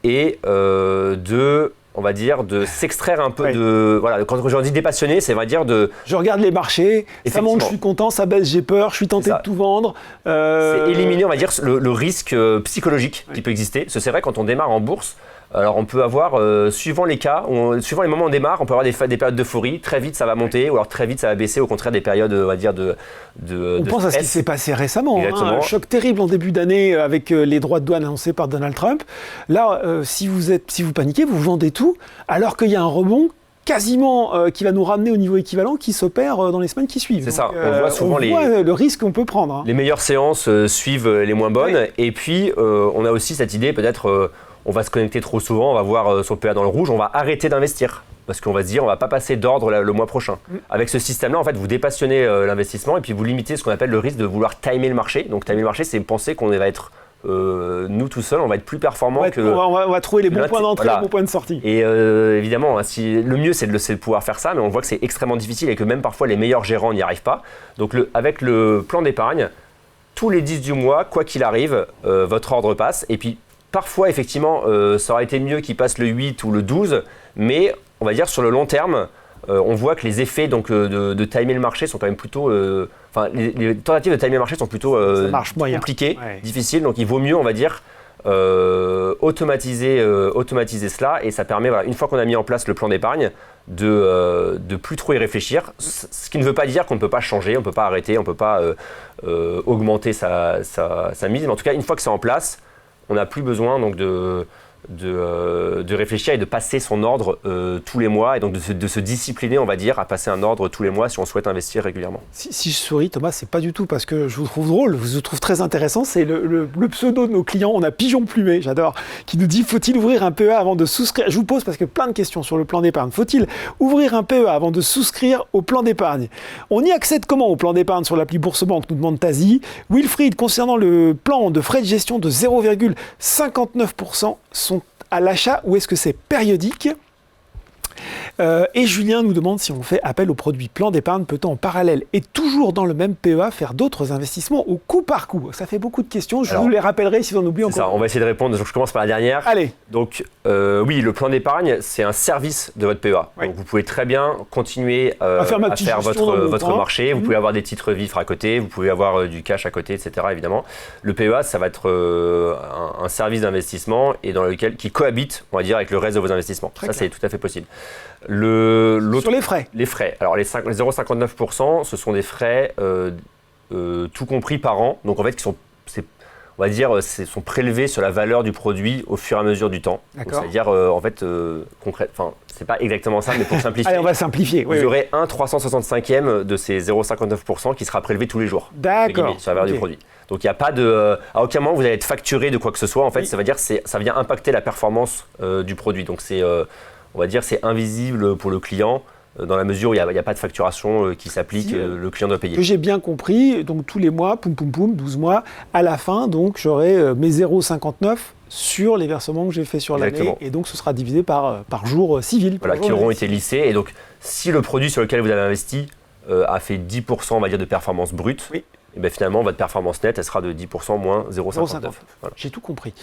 et on va dire, de s'extraire un peu de... Voilà, quand je dis dépassionné, c'est, on va dire, de... Je regarde les marchés, ça monte, je suis content, ça baisse, j'ai peur, je suis tenté de tout vendre. C'est éliminer, on va dire, le risque psychologique qui peut exister. Parce que c'est vrai, quand on démarre en bourse, alors on peut avoir, suivant les cas, suivant les moments où on démarre, on peut avoir des périodes d'euphorie, très vite ça va monter, ou alors très vite ça va baisser, au contraire des périodes, on va dire, on pense à ce qui s'est passé récemment, un choc terrible en début d'année avec les droits de douane annoncés par Donald Trump. Là, si vous paniquez, vous vendez tout, alors qu'il y a un rebond quasiment qui va nous ramener au niveau équivalent qui s'opère dans les semaines qui suivent. C'est ça, on voit souvent le risque qu'on peut prendre. Hein. Les meilleures séances suivent les moins bonnes, et puis on a aussi cette idée peut-être... on va se connecter trop souvent, on va voir son PEA dans le rouge, on va arrêter d'investir. Parce qu'on va se dire, on ne va pas passer d'ordre le mois prochain. Avec ce système-là, en fait, vous dépassionnez l'investissement et puis vous limitez ce qu'on appelle le risque de vouloir timer le marché. Donc, timer le marché, c'est penser qu'on va être nous tout seuls, on va être plus performants on va trouver les bons points d'entrée, les bons points de sortie. Et évidemment, le mieux c'est de pouvoir faire ça, mais on voit que c'est extrêmement difficile et que même parfois les meilleurs gérants n'y arrivent pas. Donc avec le plan d'épargne, tous les 10 du mois, quoi qu'il arrive, votre ordre passe. Et puis parfois, effectivement, ça aurait été mieux qu'il passe le 8 ou le 12, mais on va dire sur le long terme, on voit que les effets donc, de timer le marché sont quand même plutôt... les tentatives de timer le marché sont plutôt compliquées, difficiles. Donc il vaut mieux, on va dire, automatiser cela. Et ça permet, une fois qu'on a mis en place le plan d'épargne, de plus trop y réfléchir. Ce qui ne veut pas dire qu'on ne peut pas changer, on ne peut pas arrêter, on ne peut pas augmenter sa mise. Mais en tout cas, une fois que c'est en place, on n'a plus besoin donc, de réfléchir et de passer son ordre tous les mois et donc de se discipliner, on va dire, à passer un ordre tous les mois si on souhaite investir régulièrement. Si je souris, Thomas, c'est pas du tout parce que je vous trouve drôle, je vous trouve très intéressant. C'est le pseudo de nos clients. On a Pigeon Plumé, j'adore, qui nous dit: faut-il ouvrir un PEA avant de souscrire? Je vous pose parce que plein de questions sur le plan d'épargne. Faut-il ouvrir un PEA avant de souscrire au plan d'épargne? On y accède comment au plan d'épargne sur l'appli Boursebank, nous demande Tazi. Wilfried, concernant le plan de frais de gestion de 0,59%, sont à l'achat ou est-ce que c'est périodique? Et Julien nous demande si on fait appel au produit plan d'épargne, peut-on en parallèle et toujours dans le même PEA faire d'autres investissements au coup par coup? Ça fait beaucoup de questions, vous les rappellerai si on oublie encore. C'est ça, on va essayer de répondre, donc je commence par la dernière. Allez. Donc oui, le plan d'épargne, c'est un service de votre PEA. Oui. Donc vous pouvez très bien continuer à faire votre marché, vous pouvez avoir des titres vifs à côté, vous pouvez avoir du cash à côté, etc. évidemment. Le PEA, ça va être un service d'investissement et qui cohabite, on va dire, avec le reste de vos investissements. Ça, c'est tout à fait possible. Sur les frais. Les frais. Alors les 0,59%, ce sont des frais tout compris par an. Donc en fait, sont prélevés sur la valeur du produit au fur et à mesure du temps. C'est-à-dire, concrètement, c'est pas exactement ça, mais pour simplifier. Allez, on va simplifier. Vous aurez un 365e de ces 0,59% qui sera prélevé tous les jours. D'accord. Sur la valeur du produit. Donc il n'y a pas à aucun moment vous allez être facturé de quoi que ce soit. En fait, ça vient impacter la performance du produit. Donc on va dire c'est invisible pour le client dans la mesure où il n'y a pas de facturation qui s'applique, le client doit payer. Que j'ai bien compris, donc tous les mois, 12 mois, à la fin, donc j'aurai mes 0,59 sur les versements que j'ai fait sur l'année, et donc ce sera divisé par jour civil. Voilà, qui auront été lissés, et donc si le produit sur lequel vous avez investi a fait 10% on va dire de performance brute, et bien finalement votre performance nette elle sera de 10% moins 0,59. Voilà. J'ai tout compris.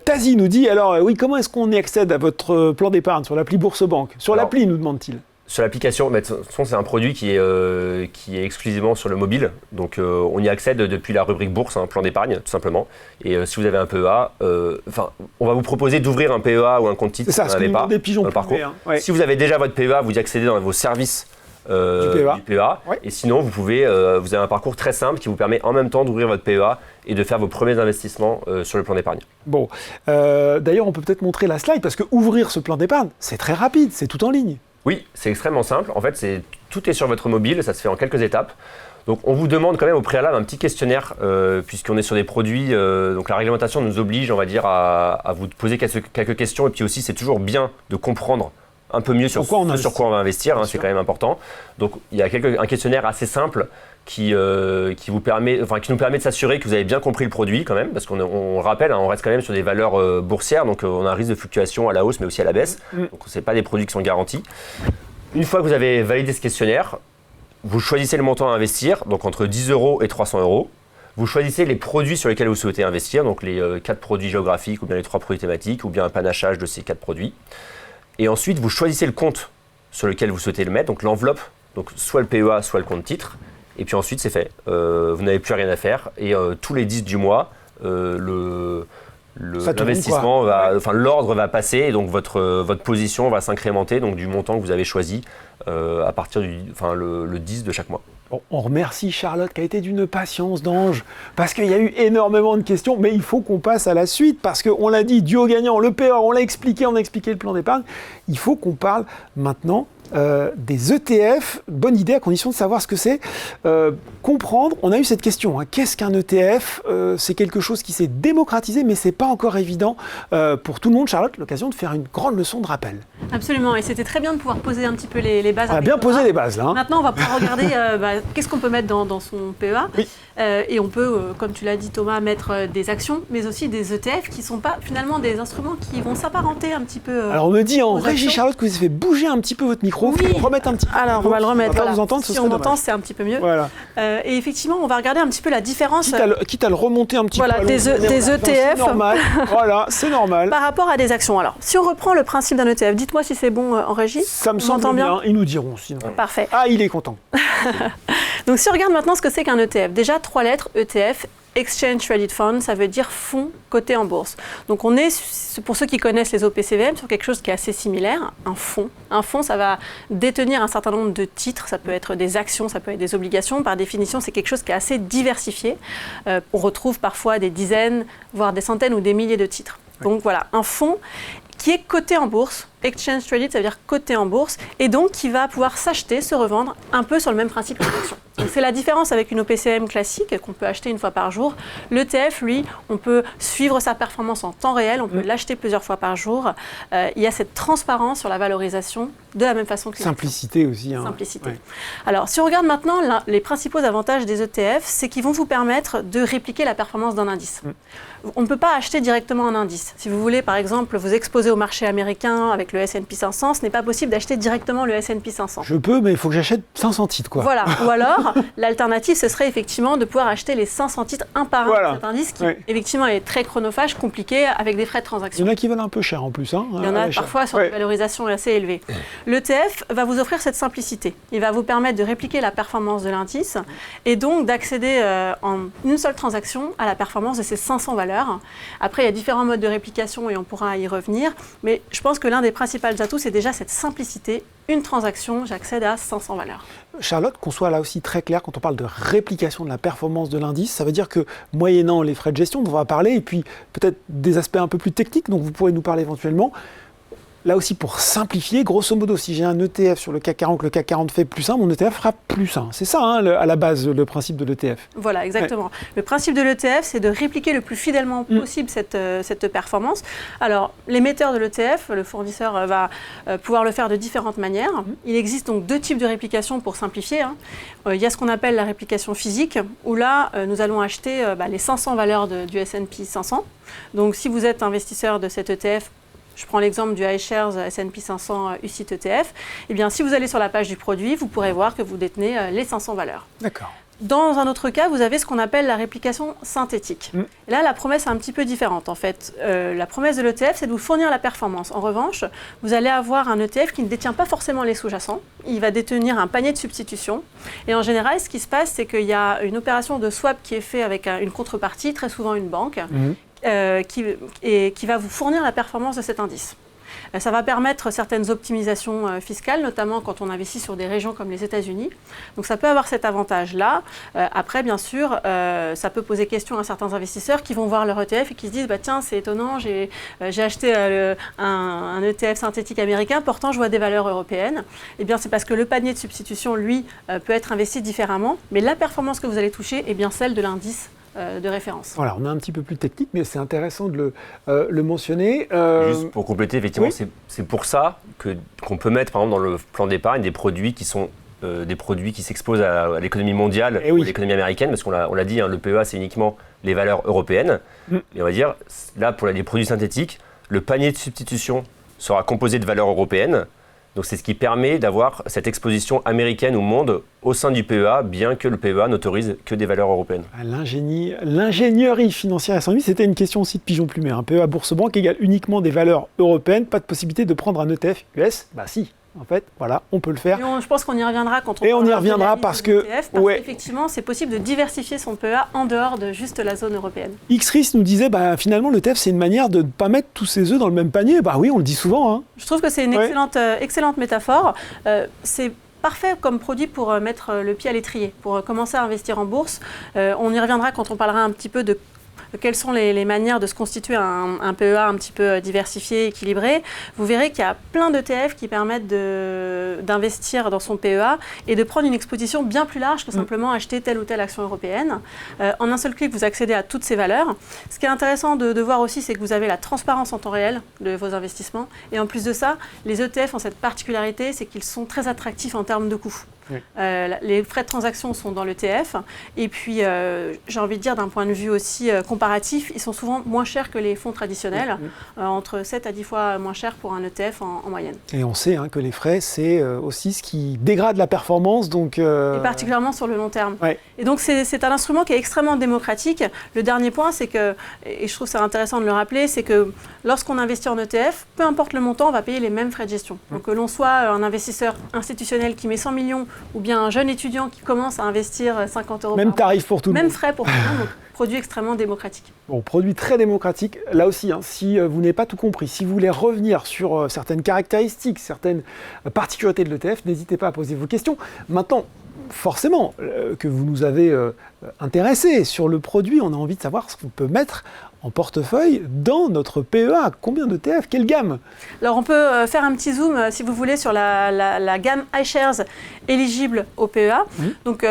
Tazi nous dit, alors oui, comment est-ce qu'on y accède à votre plan d'épargne sur l'appli Boursebank? Sur l'appli, nous demande-t-il. Sur l'application, de toute façon, c'est un produit qui est exclusivement sur le mobile. Donc, on y accède depuis la rubrique bourse, plan d'épargne, tout simplement. Et si vous avez un PEA, on va vous proposer d'ouvrir un PEA ou un compte titre si vous n'en avez pas dans le parcours. Si vous avez déjà votre PEA, vous y accédez dans vos services du PEA. Et sinon, vous avez un parcours très simple qui vous permet en même temps d'ouvrir votre PEA et de faire vos premiers investissements sur le plan d'épargne. Bon, d'ailleurs, on peut peut-être montrer la slide parce que ouvrir ce plan d'épargne, c'est très rapide, c'est tout en ligne. Oui, c'est extrêmement simple. En fait, tout est sur votre mobile, ça se fait en quelques étapes. Donc, on vous demande quand même au préalable un petit questionnaire, puisqu'on est sur des produits. Donc, la réglementation nous oblige, on va dire, à vous poser quelques questions. Et puis aussi, c'est toujours bien de comprendre un peu mieux sur quoi on va investir. C'est quand même important. Donc, il y a un questionnaire assez simple qui nous permet de s'assurer que vous avez bien compris le produit quand même, parce qu'on rappelle, on reste quand même sur des valeurs boursières, donc on a un risque de fluctuation à la hausse mais aussi à la baisse, donc ce n'est pas des produits qui sont garantis. Une fois que vous avez validé ce questionnaire, vous choisissez le montant à investir, donc entre 10 € et 300 €. Vous choisissez les produits sur lesquels vous souhaitez investir, donc les 4 produits géographiques ou bien les 3 produits thématiques ou bien un panachage de ces 4 produits. Et ensuite, vous choisissez le compte sur lequel vous souhaitez le mettre, donc l'enveloppe, donc soit le PEA, soit le compte titre. Et puis ensuite, c'est fait. Vous n'avez plus rien à faire. Et tous les 10 du mois, l'investissement l'ordre va passer et donc votre position va s'incrémenter donc du montant que vous avez choisi à partir le 10 de chaque mois. Bon, on remercie Charlotte qui a été d'une patience d'ange parce qu'il y a eu énormément de questions, mais il faut qu'on passe à la suite parce qu'on l'a dit, duo gagnant, le PEA, on a expliqué le plan d'épargne. Il faut qu'on parle maintenant des ETF. Bonne idée, à condition de savoir ce que c'est. Comprendre, on a eu cette question, hein, qu'est-ce qu'un ETF? C'est quelque chose qui s'est démocratisé, mais c'est pas encore évident pour tout le monde. Charlotte, l'occasion de faire une grande leçon de rappel. Absolument, et c'était très bien de pouvoir poser un petit peu les bases. On a bien posé les bases, là. Hein. Maintenant, on va pouvoir regarder qu'est-ce qu'on peut mettre dans son PEA. Oui. Et on peut, comme tu l'as dit Thomas, mettre des actions, mais aussi des ETF qui ne sont pas finalement des instruments qui vont s'apparenter un petit peu. Alors on me dit en régie, actions. Charlotte, que vous avez fait bouger un petit peu votre micro. Oui. Faut remettre un petit peu. Alors on va le remettre. On va pas vous entendre, ce si serait on dommage. entend, c'est un petit peu mieux. Voilà. Et effectivement, on va regarder un petit peu la différence. Quitte à le remonter un petit Voilà, peu. des ETF. C'est normal. Voilà, c'est normal. Par rapport à des actions. Alors, si on reprend le principe d'un ETF, dites-moi si c'est bon en régie. Ça me On semble m'entend bien. Ils nous diront sinon. Parfait. Ah, il est content. Donc si on regarde maintenant ce que c'est qu'un ETF, déjà 3 lettres, ETF, Exchange Traded Fund, ça veut dire fonds coté en bourse. Donc on est, pour ceux qui connaissent les OPCVM, sur quelque chose qui est assez similaire, un fonds. Un fonds, ça va détenir un certain nombre de titres, ça peut être des actions, ça peut être des obligations. Par définition, c'est quelque chose qui est assez diversifié. On retrouve parfois des dizaines, voire des centaines ou des milliers de titres. Donc voilà, un fonds qui est coté en bourse. Exchange Traded, ça veut dire coté en bourse, et donc qui va pouvoir s'acheter, se revendre un peu sur le même principe qu'une action. Donc c'est la différence avec une OPCVM classique qu'on peut acheter une fois par jour. L'ETF, lui, on peut suivre sa performance en temps réel, on peut l'acheter plusieurs fois par jour. Il y a cette transparence sur la valorisation de la même façon que Simplicité aussi. Hein. Simplicité. Ouais. Alors, si on regarde maintenant les principaux avantages des ETF, c'est qu'ils vont vous permettre de répliquer la performance d'un indice. On ne peut pas acheter directement un indice. Si vous voulez, par exemple, vous exposer au marché américain avec le S&P 500, ce n'est pas possible d'acheter directement le S&P 500. Je peux, mais il faut que j'achète 500 titres, quoi. Voilà. Ou alors, l'alternative, ce serait effectivement de pouvoir acheter les 500 titres un par un de cet indice qui, effectivement, est très chronophage, compliqué, avec des frais de transaction. Il y en a qui valent un peu cher en plus. Hein, il y en a parfois sur des valorisations assez élevées. L'ETF va vous offrir cette simplicité. Il va vous permettre de répliquer la performance de l'indice et donc d'accéder en une seule transaction à la performance de ces 500 valeurs. Après, il y a différents modes de réplication et on pourra y revenir. Mais je pense que l'un des principaux atouts, c'est déjà cette simplicité. Une transaction, j'accède à 500 valeurs. Charlotte, qu'on soit là aussi très clair, quand on parle de réplication de la performance de l'indice, ça veut dire que moyennant les frais de gestion dont on va parler, et puis peut-être des aspects un peu plus techniques dont vous pourrez nous parler éventuellement, là aussi pour simplifier, grosso modo, si j'ai un ETF sur le CAC 40, que le CAC 40 fait plus 1, mon ETF fera plus 1. C'est ça, hein, à la base, le principe de l'ETF. Voilà, exactement. Ouais. Le principe de l'ETF, c'est de répliquer le plus fidèlement possible cette performance. Alors, l'émetteur de l'ETF, le fournisseur, va pouvoir le faire de différentes manières. Il existe donc 2 types de réplication pour simplifier. Hein. Il y a ce qu'on appelle la réplication physique, où là, nous allons acheter les 500 valeurs du S&P 500. Donc, si vous êtes investisseur de cet ETF, je prends l'exemple du iShares S&P 500 UCITS ETF. Eh bien, si vous allez sur la page du produit, vous pourrez voir que vous détenez les 500 valeurs. D'accord. Dans un autre cas, vous avez ce qu'on appelle la réplication synthétique. Et là, la promesse est un petit peu différente. En fait, la promesse de l'ETF, c'est de vous fournir la performance. En revanche, vous allez avoir un ETF qui ne détient pas forcément les sous-jacents. Il va détenir un panier de substitution. Et en général, ce qui se passe, c'est qu'il y a une opération de swap qui est faite avec une contrepartie, très souvent une banque, qui va vous fournir la performance de cet indice. Ça va permettre certaines optimisations fiscales, notamment quand on investit sur des régions comme les États-Unis. Donc ça peut avoir cet avantage-là. Après, bien sûr, ça peut poser question à certains investisseurs qui vont voir leur ETF et qui se disent tiens, c'est étonnant, j'ai acheté un ETF synthétique américain, pourtant je vois des valeurs européennes. Eh bien, c'est parce que le panier de substitution, lui, peut être investi différemment, mais la performance que vous allez toucher est bien celle de l'indice de référence. Voilà, on est un petit peu plus technique, mais c'est intéressant de le mentionner. Juste pour compléter, effectivement, c'est pour ça qu'on peut mettre, par exemple, dans le plan d'épargne, des produits qui sont des produits qui s'exposent à l'économie mondiale ou à l'économie américaine, parce qu'on l'a dit, hein, le PEA, c'est uniquement les valeurs européennes. Et on va dire, là, pour les produits synthétiques, le panier de substitution sera composé de valeurs européennes. Donc c'est ce qui permet d'avoir cette exposition américaine au monde au sein du PEA, bien que le PEA n'autorise que des valeurs européennes. L'ingénierie financière S&P, c'était une question aussi de pigeon plumé. Un PEA Bourse Banque égale uniquement des valeurs européennes, pas de possibilité de prendre un ETF US. Bah si. En fait, voilà, on peut le faire. Je pense qu'on y reviendra quand on Et on y reviendra parce que qu'effectivement, c'est possible de diversifier son PEA en dehors de juste la zone européenne. XRIS nous disait, finalement, l'ETF, c'est une manière de ne pas mettre tous ses œufs dans le même panier. Bah oui, on le dit souvent. Hein. Je trouve que c'est une excellente métaphore. C'est parfait comme produit pour mettre le pied à l'étrier, pour commencer à investir en bourse. On y reviendra quand on parlera un petit peu de quelles sont les manières de se constituer un PEA un petit peu diversifié, équilibré, vous verrez qu'il y a plein d'ETF qui permettent d'investir dans son PEA et de prendre une exposition bien plus large que simplement acheter telle ou telle action européenne. En un seul clic, vous accédez à toutes ces valeurs. Ce qui est intéressant de voir aussi, c'est que vous avez la transparence en temps réel de vos investissements. Et en plus de ça, les ETF ont cette particularité, c'est qu'ils sont très attractifs en termes de coûts. Oui. Les frais de transaction sont dans l'ETF et puis j'ai envie de dire d'un point de vue aussi comparatif, ils sont souvent moins chers que les fonds traditionnels, entre 7 à 10 fois moins chers pour un ETF en moyenne. Et on sait que les frais, c'est aussi ce qui dégrade la performance. Donc, Et particulièrement sur le long terme. Ouais. Et donc c'est un instrument qui est extrêmement démocratique. Le dernier point, c'est que, et je trouve ça intéressant de le rappeler, c'est que lorsqu'on investit en ETF, peu importe le montant, on va payer les mêmes frais de gestion. Donc que l'on soit un investisseur institutionnel qui met 100 millions ou bien un jeune étudiant qui commence à investir 50 euros même par mois. Tarif pour tout le monde. Même frais pour tout le monde, donc produit extrêmement démocratique. Bon, produit très démocratique. Là aussi, si vous n'avez pas tout compris, si vous voulez revenir sur certaines caractéristiques, certaines particularités de l'ETF, n'hésitez pas à poser vos questions. Maintenant, forcément, que vous nous avez intéressés sur le produit, on a envie de savoir ce qu'on peut mettre en portefeuille dans notre PEA. Combien d'ETF? Quelle gamme? Alors on peut faire un petit zoom, si vous voulez, sur la gamme iShares éligible au PEA. Donc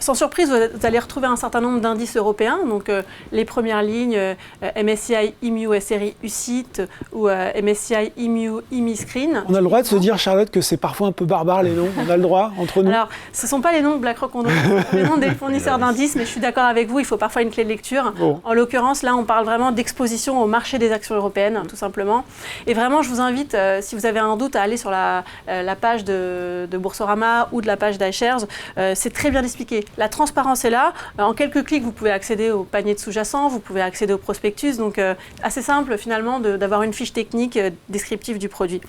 sans surprise, vous allez retrouver un certain nombre d'indices européens. Donc les premières lignes, MSCI EMU SRI UCITS ou MSCI EMU EMI Screen. On a le droit de se dire, Charlotte, que c'est parfois un peu barbare les noms. On a le droit entre nous. Alors ce ne sont pas les noms de BlackRock, les noms des fournisseurs d'indices, mais je suis d'accord avec vous, il faut parfois une clé de lecture. Bon. En l'occurrence, là on parle vraiment d'exposition au marché des actions européennes, tout simplement. Et vraiment, je vous invite, si vous avez un doute, à aller sur la page de Boursorama ou de la page d'iShares. C'est très bien expliqué. La transparence est là. En quelques clics, vous pouvez accéder au panier de sous-jacent, vous pouvez accéder au prospectus. Donc, assez simple, finalement, d'avoir une fiche technique descriptive du produit.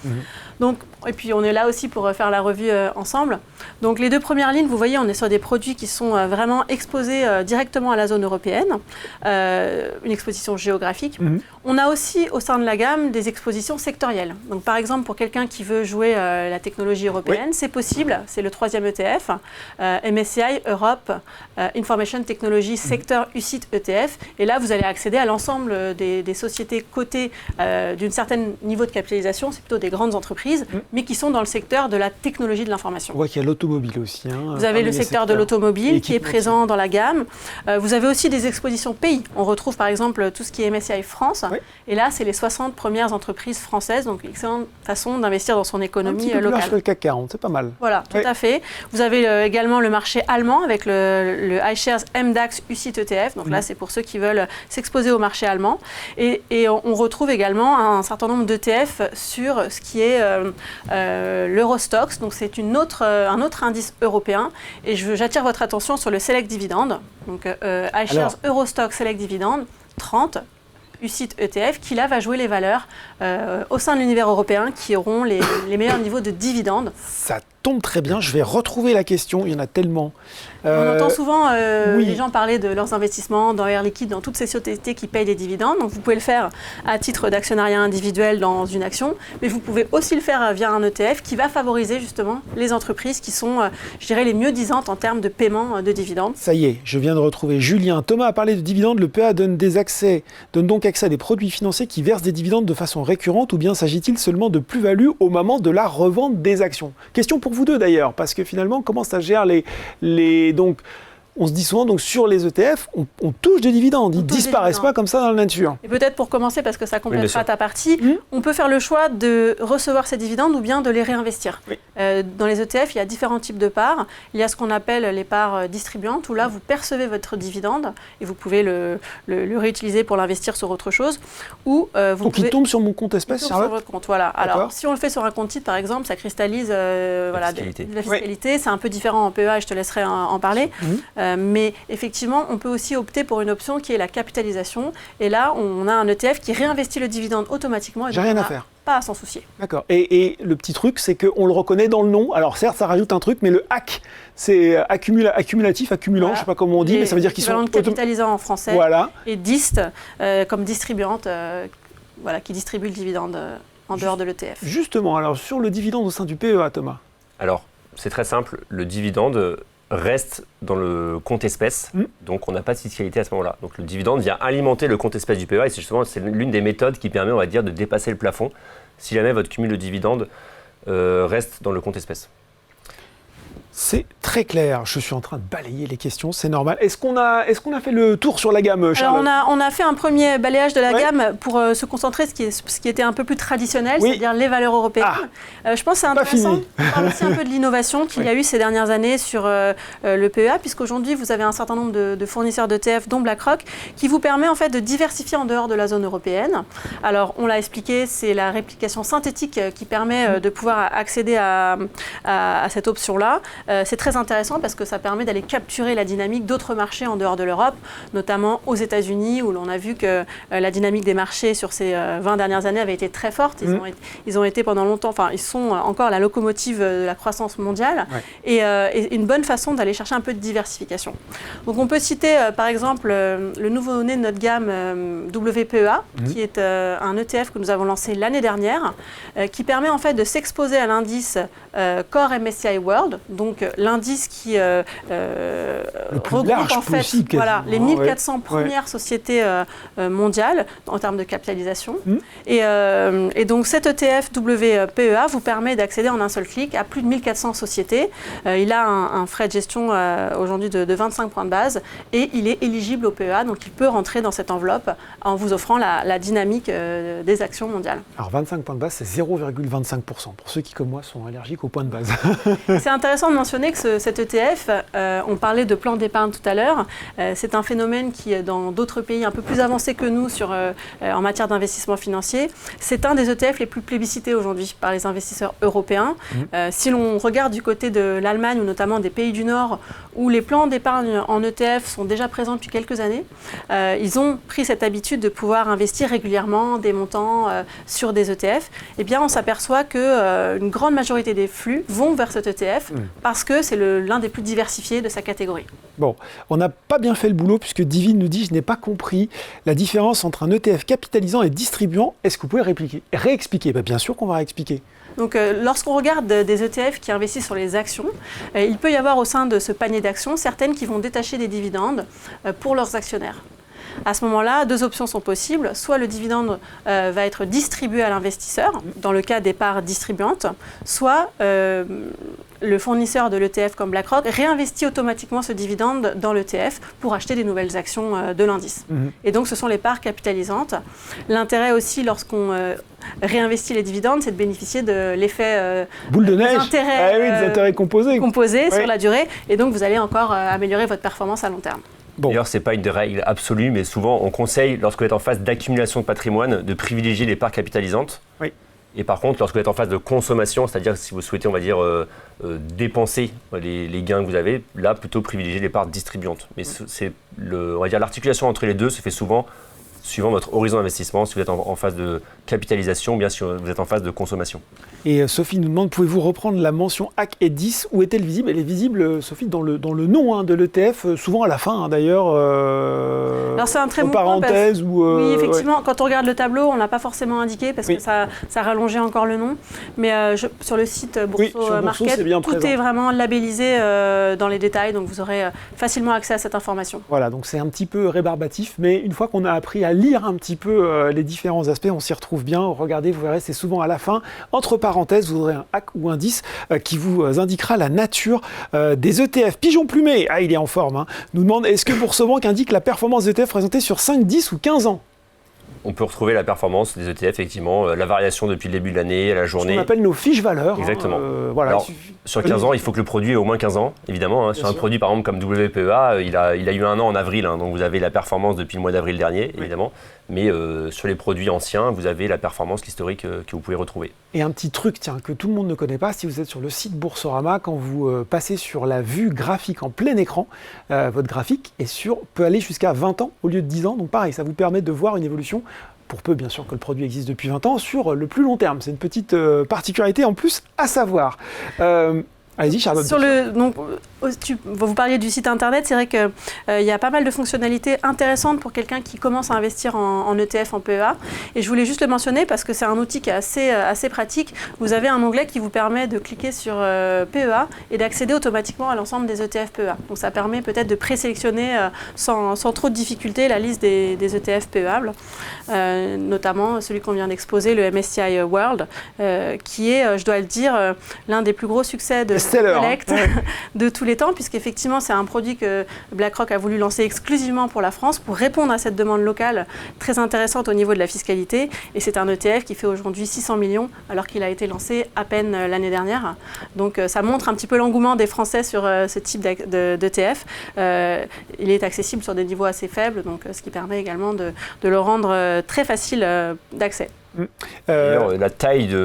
Donc, et puis, on est là aussi pour faire la revue ensemble. Donc, les deux premières lignes, vous voyez, on est sur des produits qui sont vraiment exposés directement à la zone européenne. Une exposition géographique. On a aussi au sein de la gamme des expositions sectorielles. Donc par exemple pour quelqu'un qui veut jouer la technologie européenne, c'est possible, c'est le 3e ETF, MSCI Europe Information Technology Sector UCITS ETF. Et là vous allez accéder à l'ensemble des sociétés cotées d'un certain niveau de capitalisation, c'est plutôt des grandes entreprises, mais qui sont dans le secteur de la technologie de l'information. On voit qu'il y a l'automobile aussi. Vous avez le secteur de l'automobile qui est présent dans la gamme. Vous avez aussi des expositions pays. On retrouve par exemple tout ce qui est MSCI France. Oui. Et là, c'est les 60 premières entreprises françaises. Donc, excellente façon d'investir dans son économie locale. Un petit peu plus large que le CAC 40, c'est pas mal. Voilà, tout à fait. Vous avez également le marché allemand avec le iShares MDAX UCITS ETF. Donc là, c'est pour ceux qui veulent s'exposer au marché allemand. Et on retrouve également un certain nombre d'ETF sur ce qui est l'Eurostoxx. Donc c'est un autre indice européen. Et j'attire votre attention sur le Select Dividend. Donc iShares Eurostoxx Select Dividend 30. UCITS ETF, qui là va jouer les valeurs au sein de l'univers européen qui auront les meilleurs niveaux de dividendes. Ça tombe très bien, je vais retrouver la question, il y en a tellement. On entend souvent les gens parler de leurs investissements dans Air Liquide, dans toutes ces sociétés qui payent des dividendes. Donc vous pouvez le faire à titre d'actionnariat individuel dans une action, mais vous pouvez aussi le faire via un ETF qui va favoriser justement les entreprises qui sont, je dirais, les mieux disantes en termes de paiement de dividendes. Ça y est, je viens de retrouver Julien. Thomas a parlé de dividendes, le PEA donne donc accès à des produits financiers qui versent des dividendes de façon récurrente, ou bien s'agit-il seulement de plus-value au moment de la revente des actions? Question pour vous deux d'ailleurs, parce que finalement, comment ça gère donc, on se dit souvent, donc, sur les ETF, on touche des dividendes, ils ne disparaissent pas comme ça dans la nature. Et peut-être pour commencer, parce que ça complétera ta partie, on peut faire le choix de recevoir ces dividendes ou bien de les réinvestir. Oui. Dans les ETF, il y a différents types de parts. Il y a ce qu'on appelle les parts distribuantes, où là, vous percevez votre dividende et vous pouvez le réutiliser pour l'investir sur autre chose. Ou, donc il tombe sur mon compte espèce, Charlotte ? Sur votre compte, voilà. Alors, si on le fait sur un compte titre, par exemple, ça cristallise de la fiscalité. Oui. C'est un peu différent en PEA et je te laisserai en parler. Mais effectivement, on peut aussi opter pour une option qui est la capitalisation. Et là, on a un ETF qui réinvestit le dividende automatiquement. J'ai rien à faire. Pas à s'en soucier. D'accord. Et le petit truc, c'est qu'on le reconnaît dans le nom. Alors certes, ça rajoute un truc, mais le HAC, c'est accumulatif, accumulant, je ne sais pas comment on dit, mais ça veut dire qu'ils sont... capitalisants en français. Voilà. Et DIST, comme distribuante, qui distribue le dividende en dehors de l'ETF. Justement, alors sur le dividende au sein du PEA, Thomas. Alors, c'est très simple. Le dividende reste dans le compte espèce, donc on n'a pas de fiscalité à ce moment-là. Donc le dividende vient alimenter le compte espèce du PEA et c'est l'une des méthodes qui permet, on va dire, de dépasser le plafond si jamais votre cumul de dividendes reste dans le compte espèce. C'est très clair. Je suis en train de balayer les questions, c'est normal. Est-ce qu'on a fait le tour sur la gamme, Charlotte? Alors on a fait un premier balayage de la gamme pour se concentrer sur ce qui était un peu plus traditionnel, c'est-à-dire les valeurs européennes. Je pense que c'est intéressant de parler aussi un peu de l'innovation qu'il y a eu ces dernières années sur le PEA, puisqu'aujourd'hui vous avez un certain nombre de fournisseurs d'ETF, dont BlackRock, qui vous permet en fait de diversifier en dehors de la zone européenne. Alors on l'a expliqué, c'est la réplication synthétique qui permet de pouvoir accéder à cette option-là. C'est très intéressant parce que ça permet d'aller capturer la dynamique d'autres marchés en dehors de l'Europe, notamment aux États-Unis, où l'on a vu que la dynamique des marchés sur ces 20 dernières années avait été très forte. Ils ont été pendant longtemps, enfin, ils sont encore la locomotive de la croissance mondiale et une bonne façon d'aller chercher un peu de diversification. Donc, on peut citer par exemple le nouveau-né de notre gamme WPEA, qui est un ETF que nous avons lancé l'année dernière, qui permet en fait de s'exposer à l'indice Core MSCI World, donc l'indice qui regroupe en fait les 1400 premières sociétés mondiales en termes de capitalisation. Et donc cet ETF WPEA vous permet d'accéder en un seul clic à plus de 1400 sociétés. Il a un frais de gestion aujourd'hui de 25 points de base et il est éligible au PEA, donc il peut rentrer dans cette enveloppe en vous offrant la dynamique des actions mondiales. Alors 25 points de base, c'est 0,25%, pour ceux qui comme moi sont allergiques aux points de base. C'est intéressant de mentionner que cet ETF, on parlait de plan d'épargne tout à l'heure, c'est un phénomène qui, dans d'autres pays un peu plus avancés que nous en matière d'investissement financier, c'est un des ETF les plus plébiscités aujourd'hui par les investisseurs européens. Si l'on regarde du côté de l'Allemagne ou notamment des pays du Nord, où les plans d'épargne en ETF sont déjà présents depuis quelques années, ils ont pris cette habitude de pouvoir investir régulièrement des montants sur des ETF. Eh bien, on s'aperçoit qu'une grande majorité des flux vont vers cet ETF parce que c'est l'un des plus diversifiés de sa catégorie. Bon, on n'a pas bien fait le boulot puisque Divine nous dit « Je n'ai pas compris la différence entre un ETF capitalisant et distribuant. Est-ce que vous pouvez réexpliquer » Bien sûr qu'on va réexpliquer. Donc, lorsqu'on regarde des ETF qui investissent sur les actions, il peut y avoir au sein de ce panier d'actions certaines qui vont détacher des dividendes pour leurs actionnaires. À ce moment-là, deux options sont possibles. Soit le dividende va être distribué à l'investisseur, dans le cas des parts distribuantes, soit le fournisseur de l'ETF comme BlackRock réinvestit automatiquement ce dividende dans l'ETF pour acheter des nouvelles actions de l'indice. Et donc, ce sont les parts capitalisantes. L'intérêt aussi, lorsqu'on réinvestit les dividendes, c'est de bénéficier de l'effet boule de neige, des intérêts composés sur la durée. Et donc, vous allez encore améliorer votre performance à long terme. Bon. D'ailleurs, ce n'est pas une règle absolue, mais souvent, on conseille, lorsque vous êtes en phase d'accumulation de patrimoine, de privilégier les parts capitalisantes. Et par contre, lorsque vous êtes en phase de consommation, c'est-à-dire si vous souhaitez, on va dire, dépenser les gains que vous avez, là, plutôt privilégier les parts distribuantes. Mais on va dire, l'articulation entre les deux se fait souvent suivant votre horizon d'investissement, si vous êtes en phase de capitalisation ou bien si vous êtes en phase de consommation. Et Sophie nous demande, pouvez-vous reprendre la mention AC et 10 ? Où est-elle visible ? Elle est visible, Sophie, dans le nom de l'ETF, souvent à la fin d'ailleurs, alors c'est un très en parenthèse. Oui, effectivement, quand on regarde le tableau, on ne l'a pas forcément indiqué parce que ça rallongeait encore le nom. Mais sur le site Bourso Market, tout est vraiment labellisé dans les détails, donc vous aurez facilement accès à cette information. Voilà, donc c'est un petit peu rébarbatif, mais une fois qu'on a appris à lire un petit peu les différents aspects, on s'y retrouve bien. Regardez, vous verrez, c'est souvent à la fin, entre parenthèses, vous aurez un AC ou un 10 qui vous indiquera la nature des ETF. Pigeon Plumé, il est en forme, nous demande, est-ce que BoursoBank indique la performance des ETF présentée sur 5, 10 ou 15 ans ? On peut retrouver la performance des ETF, effectivement, la variation depuis le début de l'année, à la journée. Ce qu'on appelle nos fiches valeurs. Exactement. Voilà. Alors, sur 15 ans, il faut que le produit ait au moins 15 ans, évidemment. Sur un produit, par exemple, comme WPEA, il a eu 1 an en avril, donc vous avez la performance depuis le mois d'avril dernier, évidemment. Mais sur les produits anciens, vous avez la performance, l'historique que vous pouvez retrouver. Et un petit truc, que tout le monde ne connaît pas, si vous êtes sur le site Boursorama, quand vous passez sur la vue graphique en plein écran, votre graphique peut aller jusqu'à 20 ans au lieu de 10 ans. Donc pareil, ça vous permet de voir une évolution, pour peu bien sûr que le produit existe depuis 20 ans, sur le plus long terme. C'est une petite particularité en plus à savoir. Allez-y, Charlotte. Vous parliez du site internet, c'est vrai qu'il y a pas mal de fonctionnalités intéressantes pour quelqu'un qui commence à investir en ETF, en PEA. Et je voulais juste le mentionner parce que c'est un outil qui est assez pratique. Vous avez un onglet qui vous permet de cliquer sur PEA et d'accéder automatiquement à l'ensemble des ETF PEA. Donc ça permet peut-être de présélectionner sans trop de difficulté la liste des ETF PEables, notamment celui qu'on vient d'exposer, le MSCI World, qui est, je dois le dire, l'un des plus gros succès de Select de tous les temps, puisqu'effectivement c'est un produit que BlackRock a voulu lancer exclusivement pour la France pour répondre à cette demande locale très intéressante au niveau de la fiscalité. Et c'est un ETF qui fait aujourd'hui 600 millions alors qu'il a été lancé à peine l'année dernière. Donc ça montre un petit peu l'engouement des Français sur ce type d'ETF. Il est accessible sur des niveaux assez faibles, donc ce qui permet également de le rendre très facile d'accès. La taille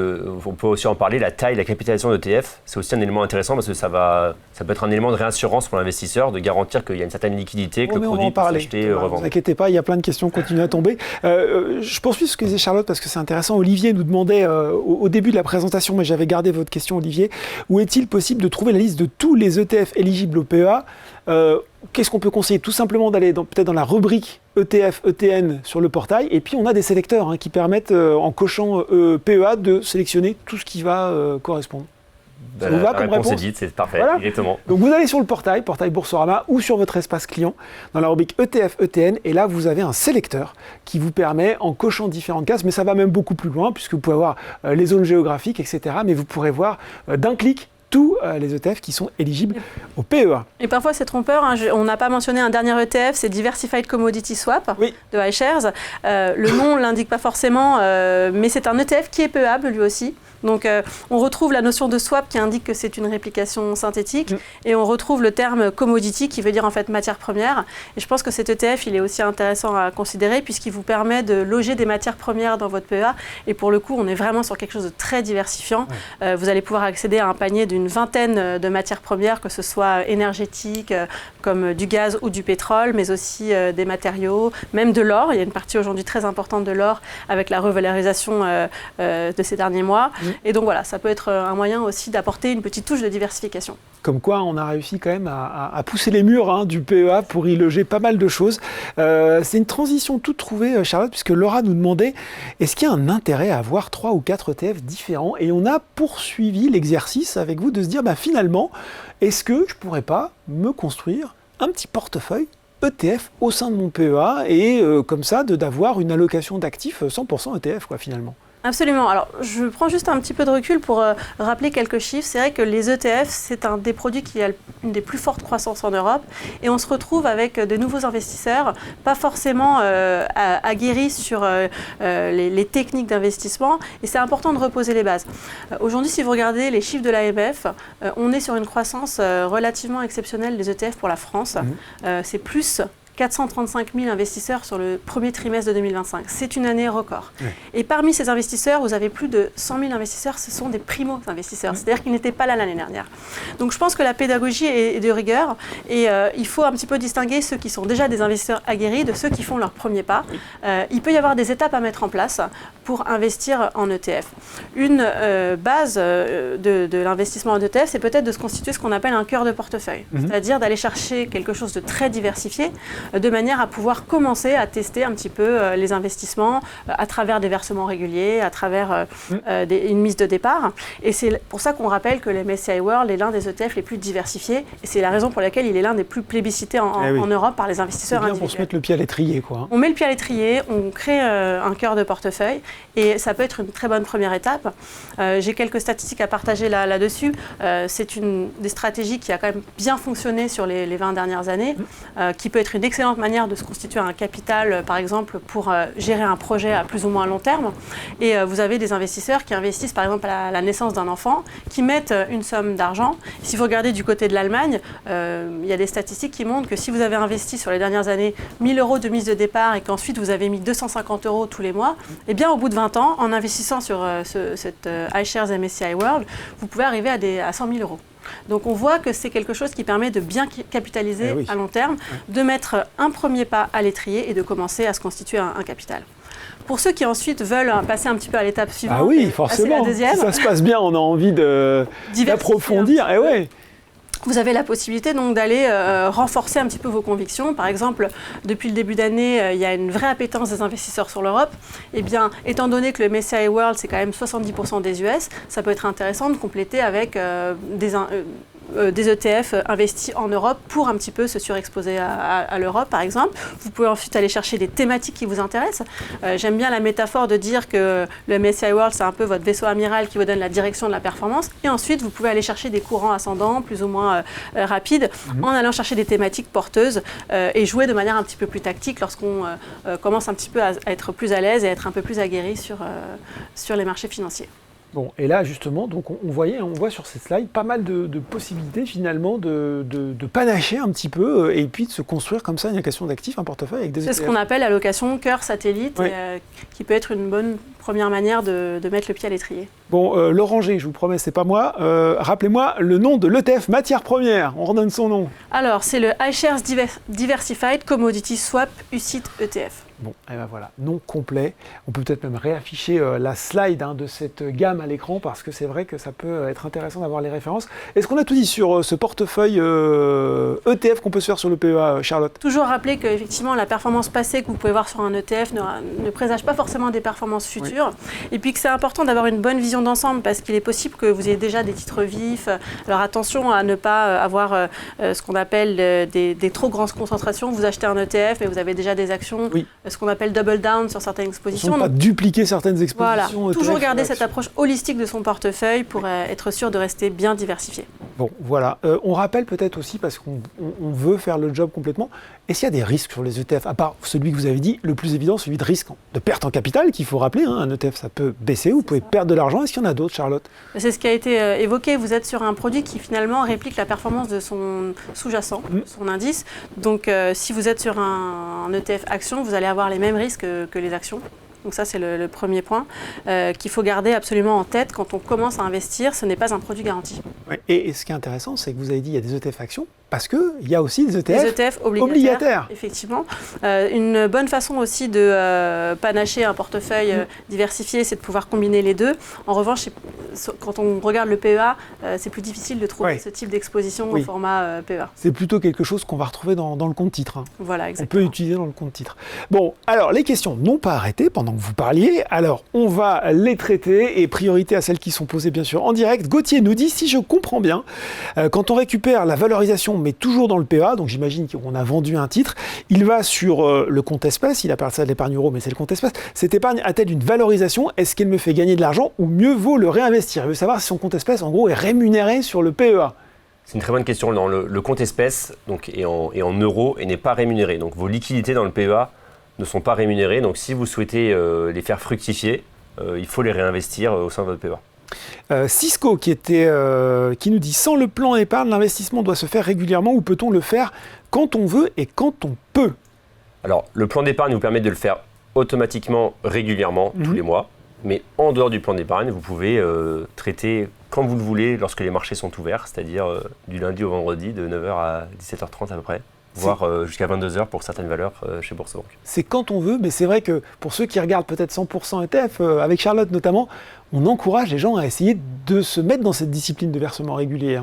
on peut aussi en parler, la capitalisation d'ETF, c'est aussi un élément intéressant parce que ça peut être un élément de réassurance pour l'investisseur, de garantir qu'il y a une certaine liquidité, que le produit peut s'acheter, revendre. Ne vous inquiétez pas, il y a plein de questions qui continuent à tomber. Je poursuis ce que disait Charlotte parce que c'est intéressant. Olivier nous demandait au début de la présentation, mais j'avais gardé votre question, Olivier, où est-il possible de trouver la liste de tous les ETF éligibles au PEA? Qu'est-ce qu'on peut conseiller? Tout simplement d'aller peut-être dans la rubrique ETF, ETN sur le portail, et puis on a des sélecteurs qui permettent, en cochant PEA, de sélectionner tout ce qui va correspondre. Ça vous va comme réponse? C'est parfait, voilà. Exactement. Donc vous allez sur le portail Boursorama, ou sur votre espace client, dans la rubrique ETF, ETN, et là vous avez un sélecteur qui vous permet, en cochant différentes cases, mais ça va même beaucoup plus loin, puisque vous pouvez avoir les zones géographiques, etc., mais vous pourrez voir d'un clic tous les ETF qui sont éligibles au PEA. Et parfois c'est trompeur, on n'a pas mentionné un dernier ETF, c'est Diversified Commodity Swap de iShares. Le nom ne l'indique pas forcément, mais c'est un ETF qui est PEable lui aussi. Donc on retrouve la notion de swap qui indique que c'est une réplication synthétique et on retrouve le terme commodity qui veut dire en fait matière première. Et je pense que cet ETF il est aussi intéressant à considérer puisqu'il vous permet de loger des matières premières dans votre PEA et pour le coup on est vraiment sur quelque chose de très diversifiant. Vous allez pouvoir accéder à un panier d'une vingtaine de matières premières, que ce soit énergétiques comme du gaz ou du pétrole, mais aussi des matériaux, même de l'or. Il y a une partie aujourd'hui très importante de l'or avec la revalorisation de ces derniers mois. Et donc voilà, ça peut être un moyen aussi d'apporter une petite touche de diversification. Comme quoi, on a réussi quand même à pousser les murs du PEA pour y loger pas mal de choses. C'est une transition toute trouvée, Charlotte, puisque Laura nous demandait est-ce qu'il y a un intérêt à avoir 3 ou 4 ETF différents? Et on a poursuivi l'exercice avec vous de se dire finalement, est-ce que je ne pourrais pas me construire un petit portefeuille ETF au sein de mon PEA et comme ça d'avoir une allocation d'actifs 100% ETF finalement? Absolument. Alors, je prends juste un petit peu de recul pour rappeler quelques chiffres. C'est vrai que les ETF, c'est un des produits qui a une des plus fortes croissances en Europe. Et on se retrouve avec de nouveaux investisseurs, pas forcément aguerris sur les techniques d'investissement. Et c'est important de reposer les bases. Aujourd'hui, si vous regardez les chiffres de l'AMF, on est sur une croissance relativement exceptionnelle des ETF pour la France. C'est plus 435 000 investisseurs sur le premier trimestre de 2025. C'est une année record. Et parmi ces investisseurs, vous avez plus de 100 000 investisseurs, ce sont des primo-investisseurs, c'est-à-dire qu'ils n'étaient pas là l'année dernière. Donc je pense que la pédagogie est de rigueur et il faut un petit peu distinguer ceux qui sont déjà des investisseurs aguerris de ceux qui font leur premier pas. Il peut y avoir des étapes à mettre en place pour investir en ETF. Une base de l'investissement en ETF, c'est peut-être de se constituer ce qu'on appelle un cœur de portefeuille, c'est-à-dire d'aller chercher quelque chose de très diversifié, de manière à pouvoir commencer à tester un petit peu les investissements à travers des versements réguliers, à travers une mise de départ. Et c'est pour ça qu'on rappelle que le MSCI World est l'un des ETF les plus diversifiés. Et c'est la raison pour laquelle il est l'un des plus plébiscités en Europe par les investisseurs individuels. Pour se mettre le pied à l'étrier, On met le pied à l'étrier, on crée un cœur de portefeuille et ça peut être une très bonne première étape. J'ai quelques statistiques à partager là-dessus. C'est une des stratégies qui a quand même bien fonctionné sur les 20 dernières années, qui peut être une excellente manière de se constituer un capital, par exemple, pour gérer un projet à plus ou moins long terme. Et vous avez des investisseurs qui investissent, par exemple, à la naissance d'un enfant, qui mettent une somme d'argent. Si vous regardez du côté de l'Allemagne, il y a des statistiques qui montrent que si vous avez investi sur les dernières années 1 000 € de mise de départ et qu'ensuite vous avez mis 250 € tous les mois, eh bien, au bout de 20 ans, en investissant sur cette iShares MSCI World, vous pouvez arriver à 100 000 €. Donc on voit que c'est quelque chose qui permet de bien capitaliser à long terme, de mettre un premier pas à l'étrier et de commencer à se constituer un capital. Pour ceux qui ensuite veulent passer un petit peu à l'étape suivante, ah oui, forcément, la deuxième, si ça se passe bien, on a envie d'approfondir. Vous avez la possibilité donc d'aller renforcer un petit peu vos convictions. Par exemple, depuis le début d'année, il y a une vraie appétence des investisseurs sur l'Europe. Eh bien, étant donné que le MSCI World, c'est quand même 70% des US, ça peut être intéressant de compléter avec des ETF investis en Europe pour un petit peu se surexposer à l'Europe, par exemple. Vous pouvez ensuite aller chercher des thématiques qui vous intéressent. J'aime bien la métaphore de dire que le MSCI World, c'est un peu votre vaisseau amiral qui vous donne la direction de la performance. Et ensuite, vous pouvez aller chercher des courants ascendants, plus ou moins rapides, en allant chercher des thématiques porteuses et jouer de manière un petit peu plus tactique lorsqu'on commence un petit peu à être plus à l'aise et à être un peu plus aguerri sur les marchés financiers. Bon, et là justement, donc on voit sur ces slides pas mal de possibilités finalement de panacher un petit peu et puis de se construire comme ça une allocation d'actifs, un portefeuille avec des ETF. C'est ce qu'on appelle l'allocation cœur satellite, qui peut être une bonne première manière de mettre le pied à l'étrier. Bon, Laurent G, je vous promets, c'est pas moi. Rappelez-moi le nom de l'ETF matière première. On redonne son nom. Alors, c'est le iShares Diversified Commodity Swap UCITS ETF. Bon, et ben voilà, nom complet. On peut peut-être même réafficher la slide de cette gamme à l'écran parce que c'est vrai que ça peut être intéressant d'avoir les références. Est-ce qu'on a tout dit sur ce portefeuille ETF qu'on peut se faire sur le PEA, Charlotte? Toujours rappeler qu'effectivement, la performance passée que vous pouvez voir sur un ETF ne présage pas forcément des performances futures. Oui. Et puis que c'est important d'avoir une bonne vision d'ensemble parce qu'il est possible que vous ayez déjà des titres vifs. Alors attention à ne pas avoir ce qu'on appelle des trop grandes concentrations. Vous achetez un ETF et vous avez déjà des actions. Oui. Ce qu'on appelle double down sur certaines expositions. Pas dupliquer certaines expositions. Voilà, toujours garder cette approche holistique de son portefeuille pour être sûr de rester bien diversifié. Bon, voilà. On rappelle peut-être aussi, parce qu'on veut faire le job complètement, est-ce qu'il y a des risques sur les ETF, à part celui que vous avez dit, le plus évident, celui de risque de perte en capital, qu'il faut rappeler, un ETF ça peut baisser, vous pouvez perdre de l'argent. Est-ce qu'il y en a d'autres, Charlotte? C'est ce qui a été évoqué, vous êtes sur un produit qui finalement réplique la performance de son sous-jacent, son indice. Donc si vous êtes sur un ETF action, vous allez avoir les mêmes risques que les actions. Donc ça, c'est le premier point qu'il faut garder absolument en tête quand on commence à investir. Ce n'est pas un produit garanti. Ouais. Et ce qui est intéressant, c'est que vous avez dit qu'il y a des ETF actions, parce qu'il y a aussi des ETF obligataires. Effectivement. Une bonne façon aussi de panacher un portefeuille diversifié, c'est de pouvoir combiner les deux. En revanche, quand on regarde le PEA, c'est plus difficile de trouver ce type d'exposition au format PEA. C'est plutôt quelque chose qu'on va retrouver dans le compte titre. Voilà, exactement. On peut utiliser dans le compte titre. Bon, alors les questions n'ont pas arrêté pendant que vous parliez. Alors, on va les traiter et priorité à celles qui sont posées bien sûr en direct. Gauthier nous dit, si je comprends bien, quand on récupère la valorisation mais toujours dans le PEA, donc j'imagine qu'on a vendu un titre, il va sur le compte espèce, il appelle ça de l'épargne euro, mais c'est le compte espèce. Cette épargne a-t-elle une valorisation? Est-ce qu'elle me fait gagner de l'argent ou mieux vaut le réinvestir? Il veut savoir si son compte espèce, en gros, est rémunéré sur le PEA. C'est une très bonne question. Dans le compte espèce donc, est en euros et n'est pas rémunéré. Donc vos liquidités dans le PEA ne sont pas rémunérées. Donc si vous souhaitez les faire fructifier, il faut les réinvestir au sein de votre PEA. Cisco qui nous dit, sans le plan épargne, l'investissement doit se faire régulièrement ou peut-on le faire quand on veut et quand on peut? Alors, le plan d'épargne vous permet de le faire automatiquement, régulièrement, tous les mois. Mais en dehors du plan d'épargne, vous pouvez traiter quand vous le voulez lorsque les marchés sont ouverts, c'est-à-dire du lundi au vendredi de 9h à 17h30 à peu près. Voire jusqu'à 22h pour certaines valeurs chez BoursoBank. C'est quand on veut, mais c'est vrai que pour ceux qui regardent peut-être 100% ETF, avec Charlotte notamment, on encourage les gens à essayer de se mettre dans cette discipline de versement régulier.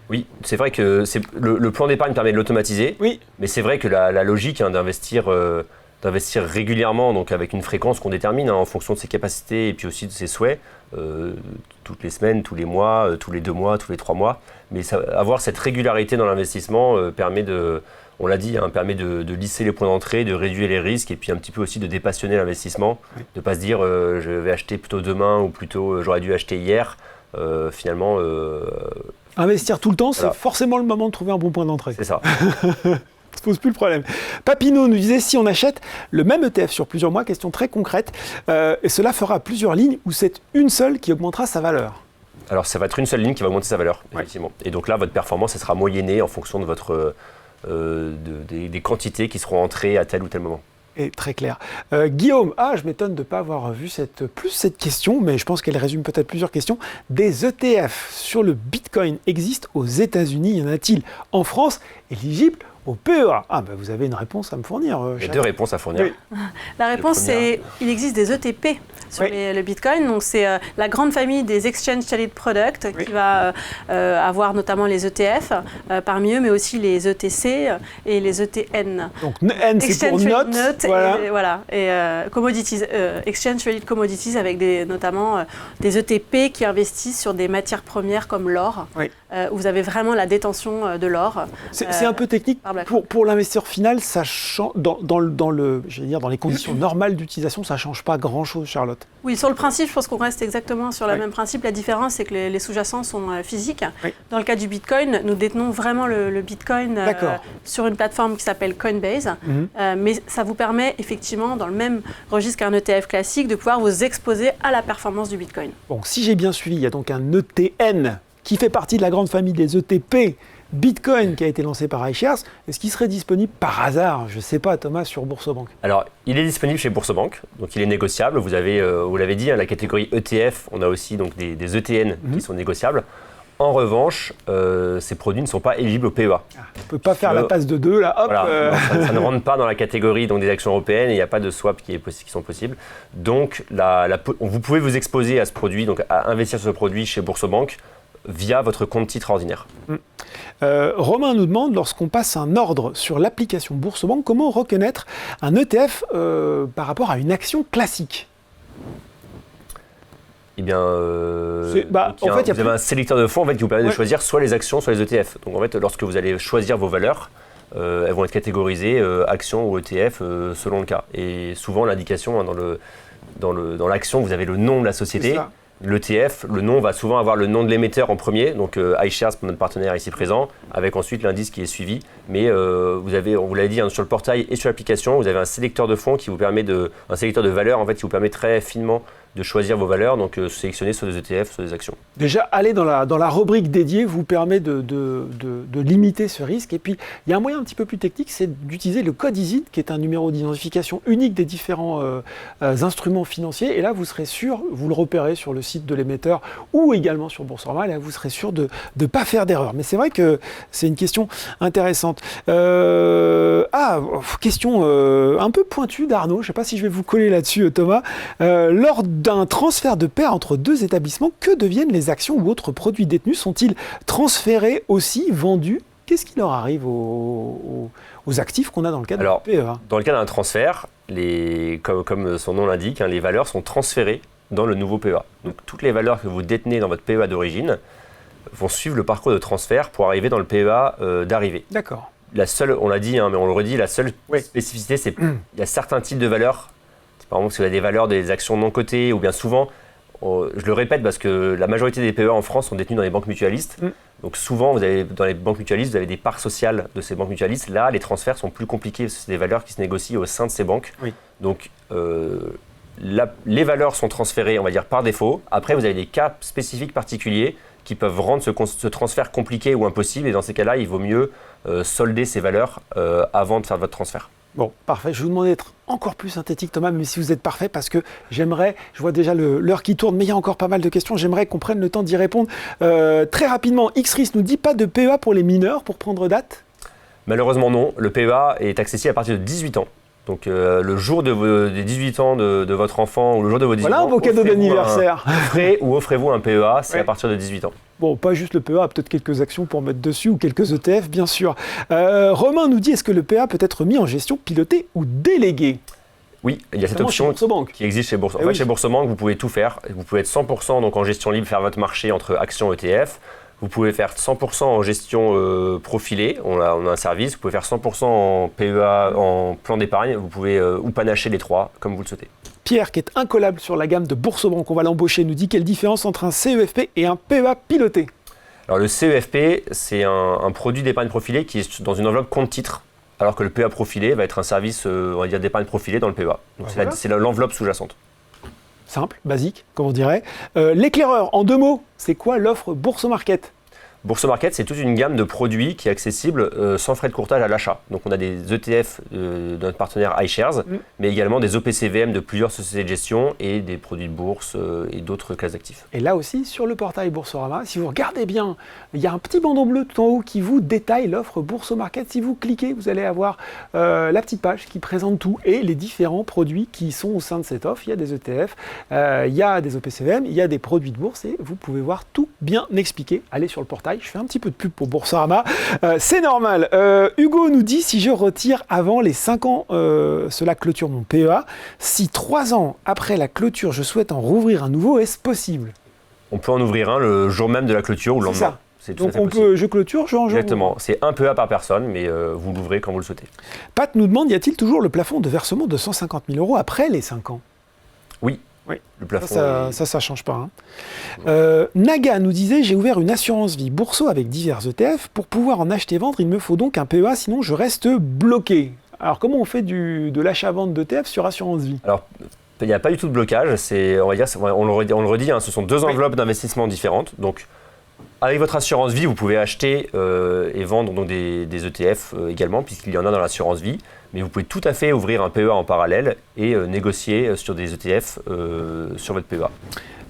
Oui, c'est vrai que le plan d'épargne permet de l'automatiser, mais c'est vrai que la logique d'investir régulièrement, donc avec une fréquence qu'on détermine en fonction de ses capacités et puis aussi de ses souhaits, toutes les semaines, tous les mois, tous les 2 mois, tous les 3 mois. Mais avoir cette régularité dans l'investissement permet on l'a dit, permet de lisser les points d'entrée, de réduire les risques et puis un petit peu aussi de dépassionner l'investissement, de ne pas se dire je vais acheter plutôt demain ou plutôt j'aurais dû acheter hier. Finalement, investir tout le temps, c'est forcément le moment de trouver un bon point d'entrée. C'est ça. Ça ne pose plus le problème. Papineau nous disait, si on achète le même ETF sur plusieurs mois, question très concrète, et cela fera plusieurs lignes ou c'est une seule qui augmentera sa valeur? Alors ça va être une seule ligne qui va augmenter sa valeur, effectivement. Et donc là, votre performance, elle sera moyennée en fonction de votre des quantités qui seront entrées à tel ou tel moment. est très clair. Guillaume, je m'étonne de ne pas avoir vu cette question, mais je pense qu'elle résume peut-être plusieurs questions. Des ETF sur le Bitcoin existent aux États-Unis. Y en a-t-il en France éligibles au PEA? Vous avez une réponse à me fournir. Il y a deux réponses à fournir. Oui. La réponse, c'est il existe des ETP sur le Bitcoin. Donc, c'est la grande famille des Exchange Traded Products qui va avoir notamment les ETF parmi eux, mais aussi les ETC et les ETN. Donc, N, c'est pour notes. Voilà. Et commodities, Exchange Traded Commodities avec notamment des ETP qui investissent sur des matières premières comme l'or, où vous avez vraiment la détention de l'or. C'est un peu technique. Pour l'investisseur final, ça change, dans les conditions normales d'utilisation, ça ne change pas grand-chose, Charlotte. Oui, sur le principe, je pense qu'on reste exactement sur le même principe. La différence, c'est que les sous-jacents sont physiques. Oui. Dans le cas du Bitcoin, nous détenons vraiment le Bitcoin sur une plateforme qui s'appelle Coinbase. Mais ça vous permet effectivement, dans le même registre qu'un ETF classique, de pouvoir vous exposer à la performance du Bitcoin. Bon, si j'ai bien suivi, il y a donc un ETN qui fait partie de la grande famille des ETP Bitcoin qui a été lancé par iShares. Est-ce qu'il serait disponible par hasard, je ne sais pas, Thomas, sur Boursorama? Alors, il est disponible chez Boursorama, donc il est négociable. Vous avez, vous l'avez dit, la catégorie ETF, on a aussi donc des ETN qui sont négociables. En revanche, ces produits ne sont pas éligibles au PEA. On ne peut pas faire la passe de 2, là, hop. Voilà, non, ça ne rentre pas dans la catégorie donc, des actions européennes, et il n'y a pas de swap qui sont possibles. Donc, vous pouvez vous exposer à ce produit, donc à investir sur ce produit chez Boursorama via votre compte titre ordinaire. Romain nous demande, lorsqu'on passe un ordre sur l'application Boursorama, comment reconnaître un ETF par rapport à une action classique? Eh bien, vous avez un sélecteur de fonds en fait, qui vous permet de choisir soit les actions, soit les ETF. Donc en fait, lorsque vous allez choisir vos valeurs, elles vont être catégorisées actions ou ETF selon le cas. Et souvent, l'indication dans l'action, vous avez le nom de la société. L'ETF, le nom va souvent avoir le nom de l'émetteur en premier, donc iShares pour notre partenaire ici présent, avec ensuite l'indice qui est suivi. Mais on vous l'avez dit, sur le portail et sur l'application, vous avez un sélecteur de fonds qui vous permet un sélecteur de valeurs en fait, qui vous permet très finement de choisir vos valeurs, donc sélectionner soit des ETF, soit des actions. Déjà, aller dans la rubrique dédiée vous permet de limiter ce risque. Et puis, il y a un moyen un petit peu plus technique, c'est d'utiliser le code ISIN, qui est un numéro d'identification unique des différents instruments financiers. Et là, vous serez sûr, vous le repérez sur le site de l'émetteur ou également sur Boursorama, là, vous serez sûr de ne pas faire d'erreur. Mais c'est vrai que c'est une question intéressante. Question un peu pointue d'Arnaud, je ne sais pas si je vais vous coller là-dessus, Thomas. Lors d'un transfert de pair entre deux établissements, que deviennent les actions ou autres produits détenus? Sont-ils transférés aussi, vendus? Qu'est-ce qui leur arrive aux actifs qu'on a dans le cadre du PEA? Dans le cas d'un transfert, comme son nom l'indique, les valeurs sont transférées dans le nouveau PEA. Donc toutes les valeurs que vous détenez dans votre PEA d'origine vont suivre le parcours de transfert pour arriver dans le PEA d'arrivée. D'accord. La seule, on l'a dit, mais on le redit, la seule spécificité, c'est qu'il y a certains types de valeurs. Par exemple, si vous avez des valeurs des actions non cotées, ou bien souvent, je le répète parce que la majorité des PEA en France sont détenus dans les banques mutualistes. Donc souvent, dans les banques mutualistes, vous avez des parts sociales de ces banques mutualistes. Là, les transferts sont plus compliqués parce que c'est des valeurs qui se négocient au sein de ces banques. Donc, les valeurs sont transférées, on va dire, par défaut. Après, vous avez des cas spécifiques particuliers qui peuvent rendre ce transfert compliqué ou impossible. Et dans ces cas-là, il vaut mieux solder ces valeurs avant de faire votre transfert. Bon, parfait. Je vais vous demander d'être encore plus synthétique, Thomas, mais si vous êtes parfait, parce que je vois déjà l'heure qui tourne, mais il y a encore pas mal de questions. J'aimerais qu'on prenne le temps d'y répondre. Très rapidement, XRIS nous dit pas de PEA pour les mineurs pour prendre date? Malheureusement, non. Le PEA est accessible à partir de 18 ans. Donc, le jour des 18 ans de votre enfant ou le jour de vos 18 ans, voilà un beau cadeau d'anniversaire. Offrez-vous un PEA, c'est à partir de 18 ans. Bon, pas juste le PEA, peut-être quelques actions pour mettre dessus ou quelques ETF, bien sûr. Romain nous dit, est-ce que le PEA peut être mis en gestion, piloté ou délégué? Oui, il y a cette option qui existe chez Boursorama. En fait, chez Boursorama, vous pouvez tout faire. Vous pouvez être 100% donc en gestion libre, faire votre marché entre actions et ETF. Vous pouvez faire 100% en gestion profilée, on a un service. Vous pouvez faire 100% en PEA, en plan d'épargne. Vous pouvez ou panacher les trois, comme vous le souhaitez. Pierre, qui est incollable sur la gamme de Boursorama, qu'on va l'embaucher, nous dit quelle différence entre un CEFP et un PEA piloté? Alors le CEFP, c'est un produit d'épargne profilée qui est dans une enveloppe compte-titre, alors que le PEA profilé va être un service on va dire, d'épargne profilée dans le PEA. Donc c'est l'enveloppe sous-jacente. Simple, basique, comme on dirait. L'éclaireur, en 2 mots, c'est quoi l'offre Bourse Market? Bourse Market, c'est toute une gamme de produits qui est accessible sans frais de courtage à l'achat. Donc on a des ETF de notre partenaire iShares, mais également des OPCVM de plusieurs sociétés de gestion et des produits de bourse et d'autres classes d'actifs. Et là aussi, sur le portail Boursorama, si vous regardez bien, il y a un petit bandeau bleu tout en haut qui vous détaille l'offre Bourse Market. Si vous cliquez, vous allez avoir la petite page qui présente tout et les différents produits qui sont au sein de cette offre. Il y a des ETF, il y a des OPCVM, il y a des produits de bourse et vous pouvez voir tout bien expliqué. Allez sur le portail. Je fais un petit peu de pub pour Boursorama. C'est normal. Hugo nous dit, si je retire avant les 5 ans, cela clôture mon PEA. Si 3 ans après la clôture, je souhaite en rouvrir un nouveau, est-ce possible ? On peut en ouvrir un le jour même de la clôture ou le lendemain. C'est tout. Donc je clôture, je en jour. Exactement. C'est un PEA par personne, mais vous l'ouvrez quand vous le souhaitez. Pat nous demande, y a-t-il toujours le plafond de versement de 150 000 € après les 5 ans ? Oui. Oui, le plafond ça change pas. Naga nous disait, j'ai ouvert une assurance vie Bourso avec divers ETF. Pour pouvoir en acheter-vendre, il me faut donc un PEA, sinon je reste bloqué. Alors comment on fait de l'achat-vente d'ETF sur assurance vie ? Alors, il n'y a pas du tout de blocage. On le redit, ce sont 2 enveloppes d'investissement différentes. Donc, avec votre assurance vie, vous pouvez acheter et vendre donc, des ETF également, puisqu'il y en a dans l'assurance vie. Mais vous pouvez tout à fait ouvrir un PEA en parallèle et négocier sur des ETF sur votre PEA.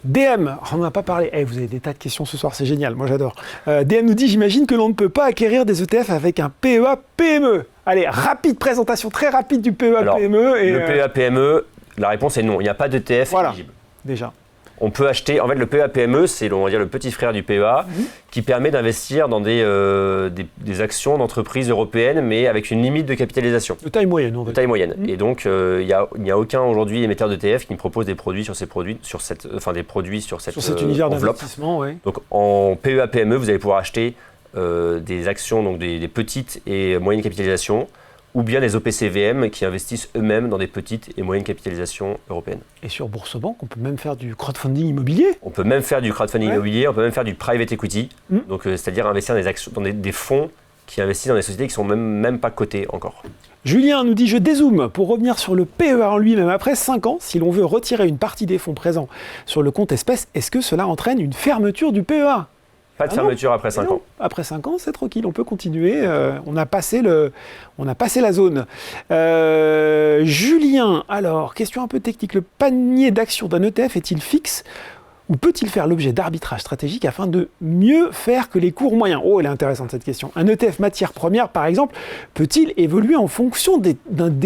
DM, on n'en a pas parlé. Vous avez des tas de questions ce soir, c'est génial, moi j'adore. DM nous dit, j'imagine que l'on ne peut pas acquérir des ETF avec un PEA PME. Allez, rapide présentation, très rapide du PEA PME. Et le PEA PME, la réponse est non, il n'y a pas d'ETF éligible. Déjà. On peut acheter, en fait le PEA PME, c'est on va dire, le petit frère du PEA qui permet d'investir dans des actions d'entreprises européennes, mais avec une limite de capitalisation. De taille moyenne, on va dire. De taille moyenne. Et donc, il n'y a aucun aujourd'hui émetteur d'ETF qui propose des produits sur cette univers enveloppe. d'investissement. Ouais. Donc en PEA PME, vous allez pouvoir acheter des actions, donc des petites et moyennes capitalisations, ou bien les OPCVM qui investissent eux-mêmes dans des petites et moyennes capitalisations européennes. Et sur Boursorama, on peut même faire du crowdfunding immobilier. On peut même faire du crowdfunding immobilier, on peut même faire du private equity, donc c'est-à-dire investir dans des fonds qui investissent dans des sociétés qui ne sont même pas cotées encore. Julien nous dit, je dézoome pour revenir sur le PEA en lui-même. Après 5 ans, si l'on veut retirer une partie des fonds présents sur le compte espèce, est-ce que cela entraîne une fermeture du PEA ? Pas de fermeture après 5 ans. Après 5 ans, c'est tranquille, on peut continuer. On a passé la zone. Julien, alors, question un peu technique. Le panier d'actions d'un ETF est-il fixe ou peut-il faire l'objet d'arbitrage stratégique afin de mieux faire que les cours moyens ? Oh, elle est intéressante cette question. Un ETF matière première, par exemple, peut-il évoluer en fonction des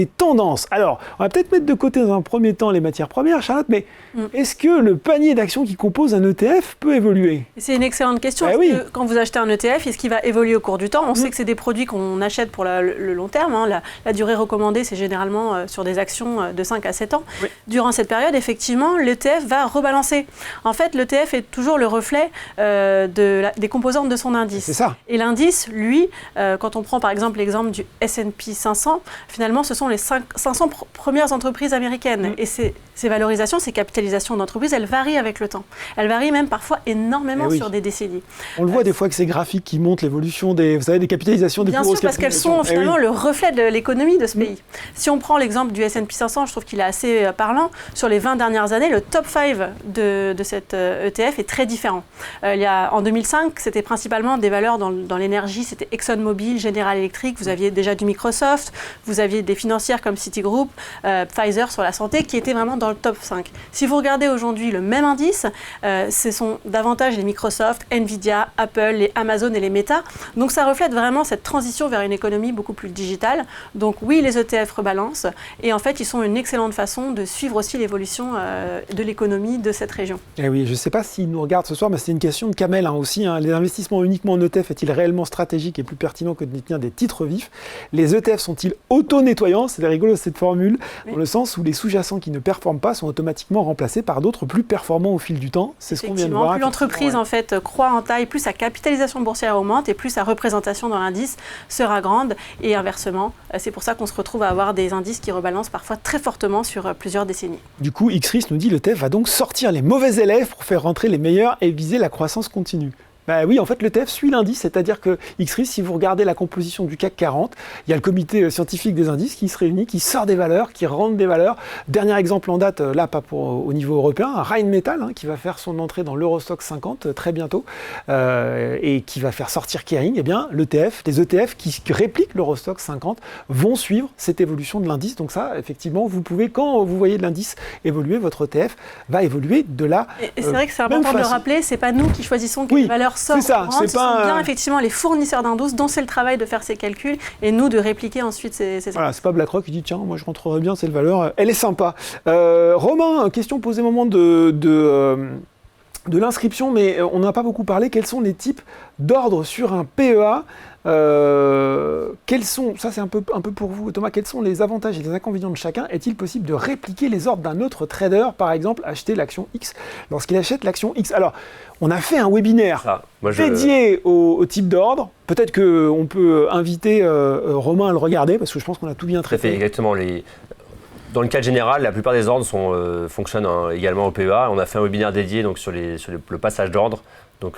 tendances ? Alors, on va peut-être mettre de côté dans un premier temps les matières premières, Charlotte, mais est-ce que le panier d'actions qui compose un ETF peut évoluer ? C'est une excellente question. Que quand vous achetez un ETF, est-ce qu'il va évoluer au cours du temps ? On sait que c'est des produits qu'on achète pour le long terme. La durée recommandée, c'est généralement sur des actions de 5 à 7 ans. Oui. Durant cette période, effectivement, l'ETF va rebalancer. En fait, l'ETF est toujours le reflet des composantes de son indice. C'est ça. Et l'indice, lui, quand on prend par exemple l'exemple du S&P 500, finalement, ce sont les 500 premières entreprises américaines. Et ces valorisations, ces capitalisations d'entreprises, elles varient avec le temps. Elles varient même parfois énormément sur des décennies. On le voit des fois avec ces graphiques qui montrent l'évolution des capitalisations des plus grosses capitalisations. Bien sûr, parce qu'elles sont finalement le reflet de l'économie de ce pays. Si on prend l'exemple du S&P 500, je trouve qu'il est assez parlant. Sur les 20 dernières années, le top 5 de cette ETF est très différent. En 2005, c'était principalement des valeurs dans l'énergie, c'était ExxonMobil, General Electric, vous aviez déjà du Microsoft, vous aviez des financières comme Citigroup, Pfizer sur la santé qui étaient vraiment dans le top 5. Si vous regardez aujourd'hui le même indice, ce sont davantage les Microsoft, Nvidia, Apple, les Amazon et les Meta. Donc ça reflète vraiment cette transition vers une économie beaucoup plus digitale. Donc oui, les ETF rebalancent et en fait, ils sont une excellente façon de suivre aussi l'évolution de l'économie de cette région. Eh oui, je ne sais pas s'il nous regarde ce soir, mais c'est une question de Kamel aussi. Les investissements uniquement en ETF est-il réellement stratégique et plus pertinent que de détenir des titres vifs ? Les ETF sont-ils auto-nettoyants ? C'est rigolo cette formule, dans le sens où les sous-jacents qui ne performent pas sont automatiquement remplacés par d'autres plus performants au fil du temps. C'est ce qu'on vient de voir. Plus l'entreprise en fait croît en taille, plus sa capitalisation boursière augmente et plus sa représentation dans l'indice sera grande. Et inversement, c'est pour ça qu'on se retrouve à avoir des indices qui rebalancent parfois très fortement sur plusieurs décennies. Du coup, XRIS nous dit le l'ETF va donc sortir les mauvais élèves pour faire rentrer les meilleurs et viser la croissance continue. Oui, en fait, l'ETF suit l'indice, c'est-à-dire que XRIS, si vous regardez la composition du CAC 40, il y a le comité scientifique des indices qui se réunit, qui sort des valeurs, qui rentre des valeurs. Dernier exemple en date, là, pas au niveau européen, Rheinmetall, qui va faire son entrée dans l'Eurostoxx 50 très bientôt, et qui va faire sortir Kering. Eh bien, les ETF qui répliquent l'Eurostoxx 50 vont suivre cette évolution de l'indice. Donc ça, effectivement, vous pouvez, quand vous voyez l'indice évoluer, votre ETF va évoluer de là. Et c'est vrai que c'est important de le rappeler, c'est pas nous qui choisissons quelle valeur sort. Ce sont bien effectivement les fournisseurs d'indices dont c'est le travail de faire ces calculs et nous de répliquer ensuite ces voilà, c'est pas BlackRock qui dit tiens, moi je rentrerai bien cette valeur, elle est sympa. Romain, question posée au moment de l'inscription, mais on n'en a pas beaucoup parlé. Quels sont les types d'ordres sur un PEA ça c'est un peu pour vous Thomas, quels sont les avantages et les inconvénients de chacun? Est-il possible de répliquer les ordres d'un autre trader, par exemple acheter l'action X lorsqu'il achète l'action X? Alors, on a fait un webinaire dédié au type d'ordre. Peut-être qu'on peut inviter Romain à le regarder, parce que je pense qu'on a tout bien traité. Exactement. Dans le cadre général, la plupart des ordres fonctionnent également au PEA. On a fait un webinaire dédié donc, sur le passage d'ordre. Donc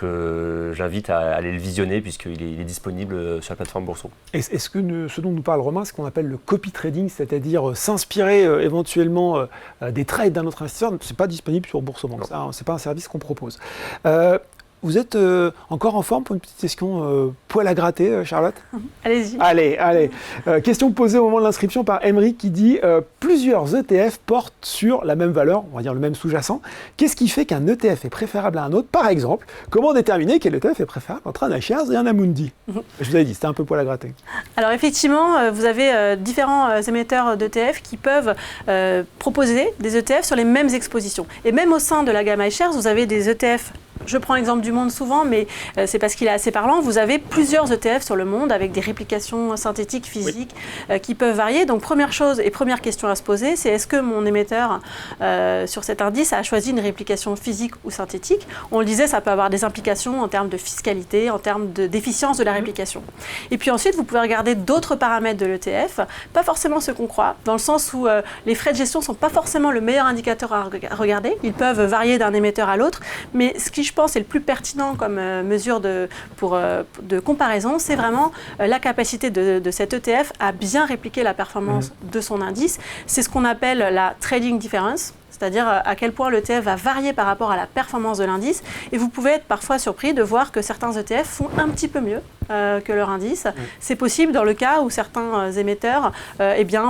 j'invite à aller le visionner puisqu'il est disponible sur la plateforme Bourso. Est-ce que ce dont nous parle Romain, c'est ce qu'on appelle le copy trading, c'est-à-dire s'inspirer éventuellement des trades d'un autre investisseur? Ce n'est pas disponible sur BoursoBank, ce n'est pas un service qu'on propose. Vous êtes encore en forme pour une petite question poil à gratter, Charlotte? Allez-y. Allez. Question posée au moment de l'inscription par Emery qui dit plusieurs ETF portent sur la même valeur, on va dire le même sous-jacent. Qu'est-ce qui fait qu'un ETF est préférable à un autre? Par exemple, comment déterminer quel ETF est préférable entre un iShares et un Amundi? Je vous avais dit, c'était un peu poil à gratter. Alors effectivement, vous avez différents émetteurs d'ETF qui peuvent proposer des ETF sur les mêmes expositions. Et même au sein de la gamme iShares, vous avez des ETF. Je prends l'exemple du monde souvent, mais c'est parce qu'il est assez parlant. Vous avez plusieurs ETF sur le monde avec des réplications synthétiques, physiques, qui peuvent varier. Donc première chose et première question à se poser, c'est est-ce que mon émetteur sur cet indice a choisi une réplication physique ou synthétique? On le disait, ça peut avoir des implications en termes de fiscalité, en termes d'efficience de la réplication. Et puis ensuite, vous pouvez regarder d'autres paramètres de l'ETF, pas forcément ceux qu'on croit, dans le sens où les frais de gestion ne sont pas forcément le meilleur indicateur à regarder. Ils peuvent varier d'un émetteur à l'autre, mais ce qui je pense est le plus pertinent comme mesure de comparaison, c'est vraiment la capacité de cet ETF à bien répliquer la performance de son indice. C'est ce qu'on appelle la trading difference, c'est-à-dire à quel point l'ETF va varier par rapport à la performance de l'indice. Et vous pouvez être parfois surpris de voir que certains ETF font un petit peu mieux que leur indice. C'est possible dans le cas où certains émetteurs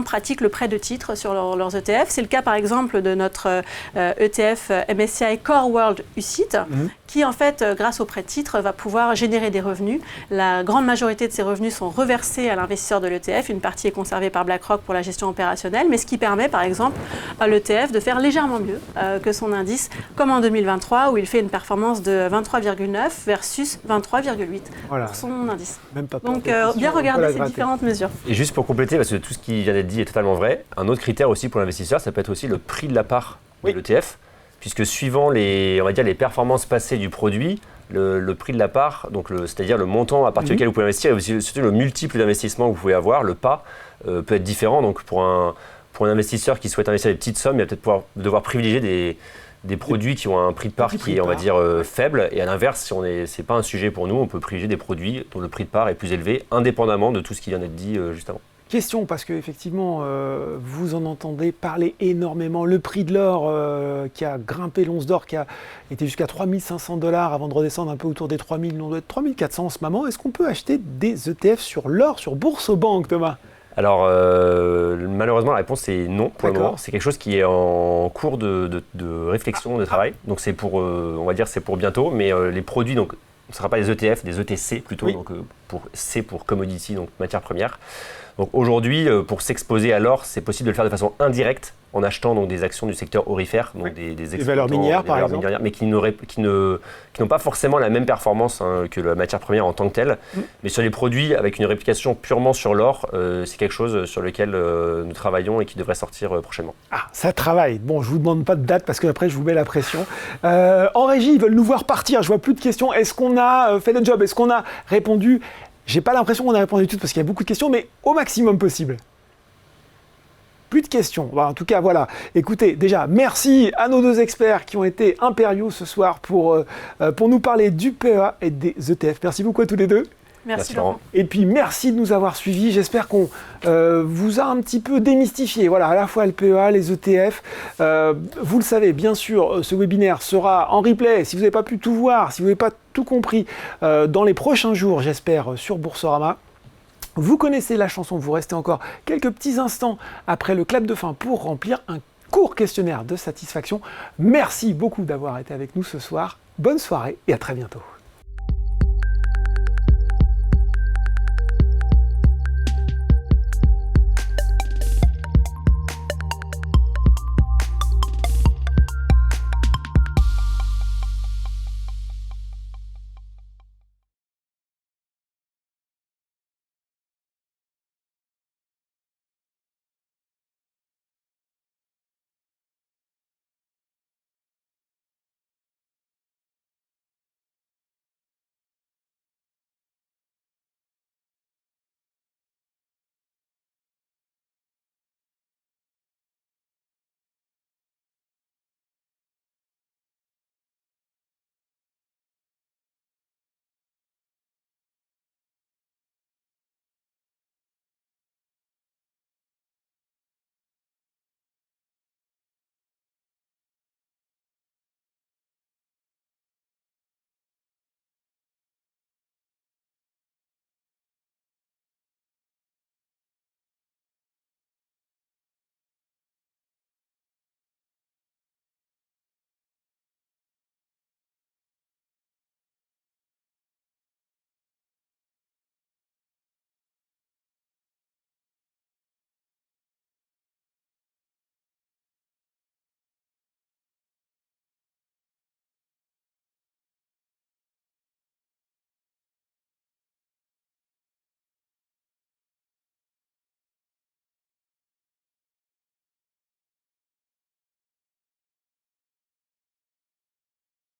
pratiquent le prêt de titres sur leurs ETF. C'est le cas par exemple de notre ETF MSCI Core World UCITS, qui en fait, grâce au prêt de titres, va pouvoir générer des revenus. La grande majorité de ces revenus sont reversés à l'investisseur de l'ETF. Une partie est conservée par BlackRock pour la gestion opérationnelle, mais ce qui permet par exemple à l'ETF de faire légèrement mieux que son indice, comme en 2023 où il fait une performance de 23,9 versus 23,8 pour son indice. Même pas. Donc bien regarder ces différentes mesures. Et juste pour compléter, parce que tout ce qui vient d'être dit est totalement vrai, un autre critère aussi pour l'investisseur, ça peut être aussi le prix de la part de l'ETF, puisque suivant les performances passées du produit, le prix de la part, c'est-à-dire le montant à partir duquel vous pouvez investir, et aussi, surtout le multiple d'investissement que vous pouvez avoir, le pas, peut être différent. Donc pour un investisseur qui souhaite investir des petites sommes, il va peut-être devoir privilégier des produits qui ont un prix de part qui est, on va dire, faible. Et à l'inverse, si c'est pas un sujet pour nous, on peut privilégier des produits dont le prix de part est plus élevé, indépendamment de tout ce qui vient d'être dit juste avant. Question, parce qu'effectivement, vous en entendez parler énormément. Le prix de l'or qui a grimpé, l'once d'or qui a été jusqu'à 3 500 $ avant de redescendre un peu autour des 3 000, on doit être 3 400 en ce moment. Est-ce qu'on peut acheter des ETF sur l'or, sur BoursoBank, Thomas? Alors, malheureusement, la réponse est non pour le moment. C'est quelque chose qui est en cours de réflexion, de travail. Donc, c'est pour, on va dire, c'est pour bientôt. Mais les produits, donc, ce ne sera pas des ETF, des ETC plutôt. Donc, C pour commodity, donc matière première. Donc, aujourd'hui, pour s'exposer à l'or, c'est possible de le faire de façon indirecte en achetant donc, des actions du secteur aurifère, donc des valeurs minières, par exemple, mais qui n'ont pas forcément la même performance que la matière première en tant que telle. Mais sur les produits avec une réplication purement sur l'or, c'est quelque chose sur lequel nous travaillons et qui devrait sortir prochainement. Ah, ça travaille. Bon, je ne vous demande pas de date parce qu'après, je vous mets la pression. En régie, ils veulent nous voir partir. Je vois plus de questions. Est-ce qu'on a fait le job? Est-ce qu'on a répondu? J'ai pas l'impression qu'on a répondu toutes parce qu'il y a beaucoup de questions, mais au maximum possible. plus de questions. En tout cas, voilà. Écoutez, déjà, merci à nos 2 experts qui ont été impériaux ce soir pour nous parler du PEA et des ETF. Merci beaucoup à tous les deux. Merci Laurent. Et puis merci de nous avoir suivis. J'espère qu'on vous a un petit peu démystifié. Voilà, à la fois le PEA, les ETF. Vous le savez, bien sûr, ce webinaire sera en replay. Si vous n'avez pas pu tout voir, si vous n'avez pas tout compris, dans les prochains jours, j'espère, sur Boursorama. Vous connaissez la chanson, vous restez encore quelques petits instants après le clap de fin pour remplir un court questionnaire de satisfaction. Merci beaucoup d'avoir été avec nous ce soir. Bonne soirée et à très bientôt.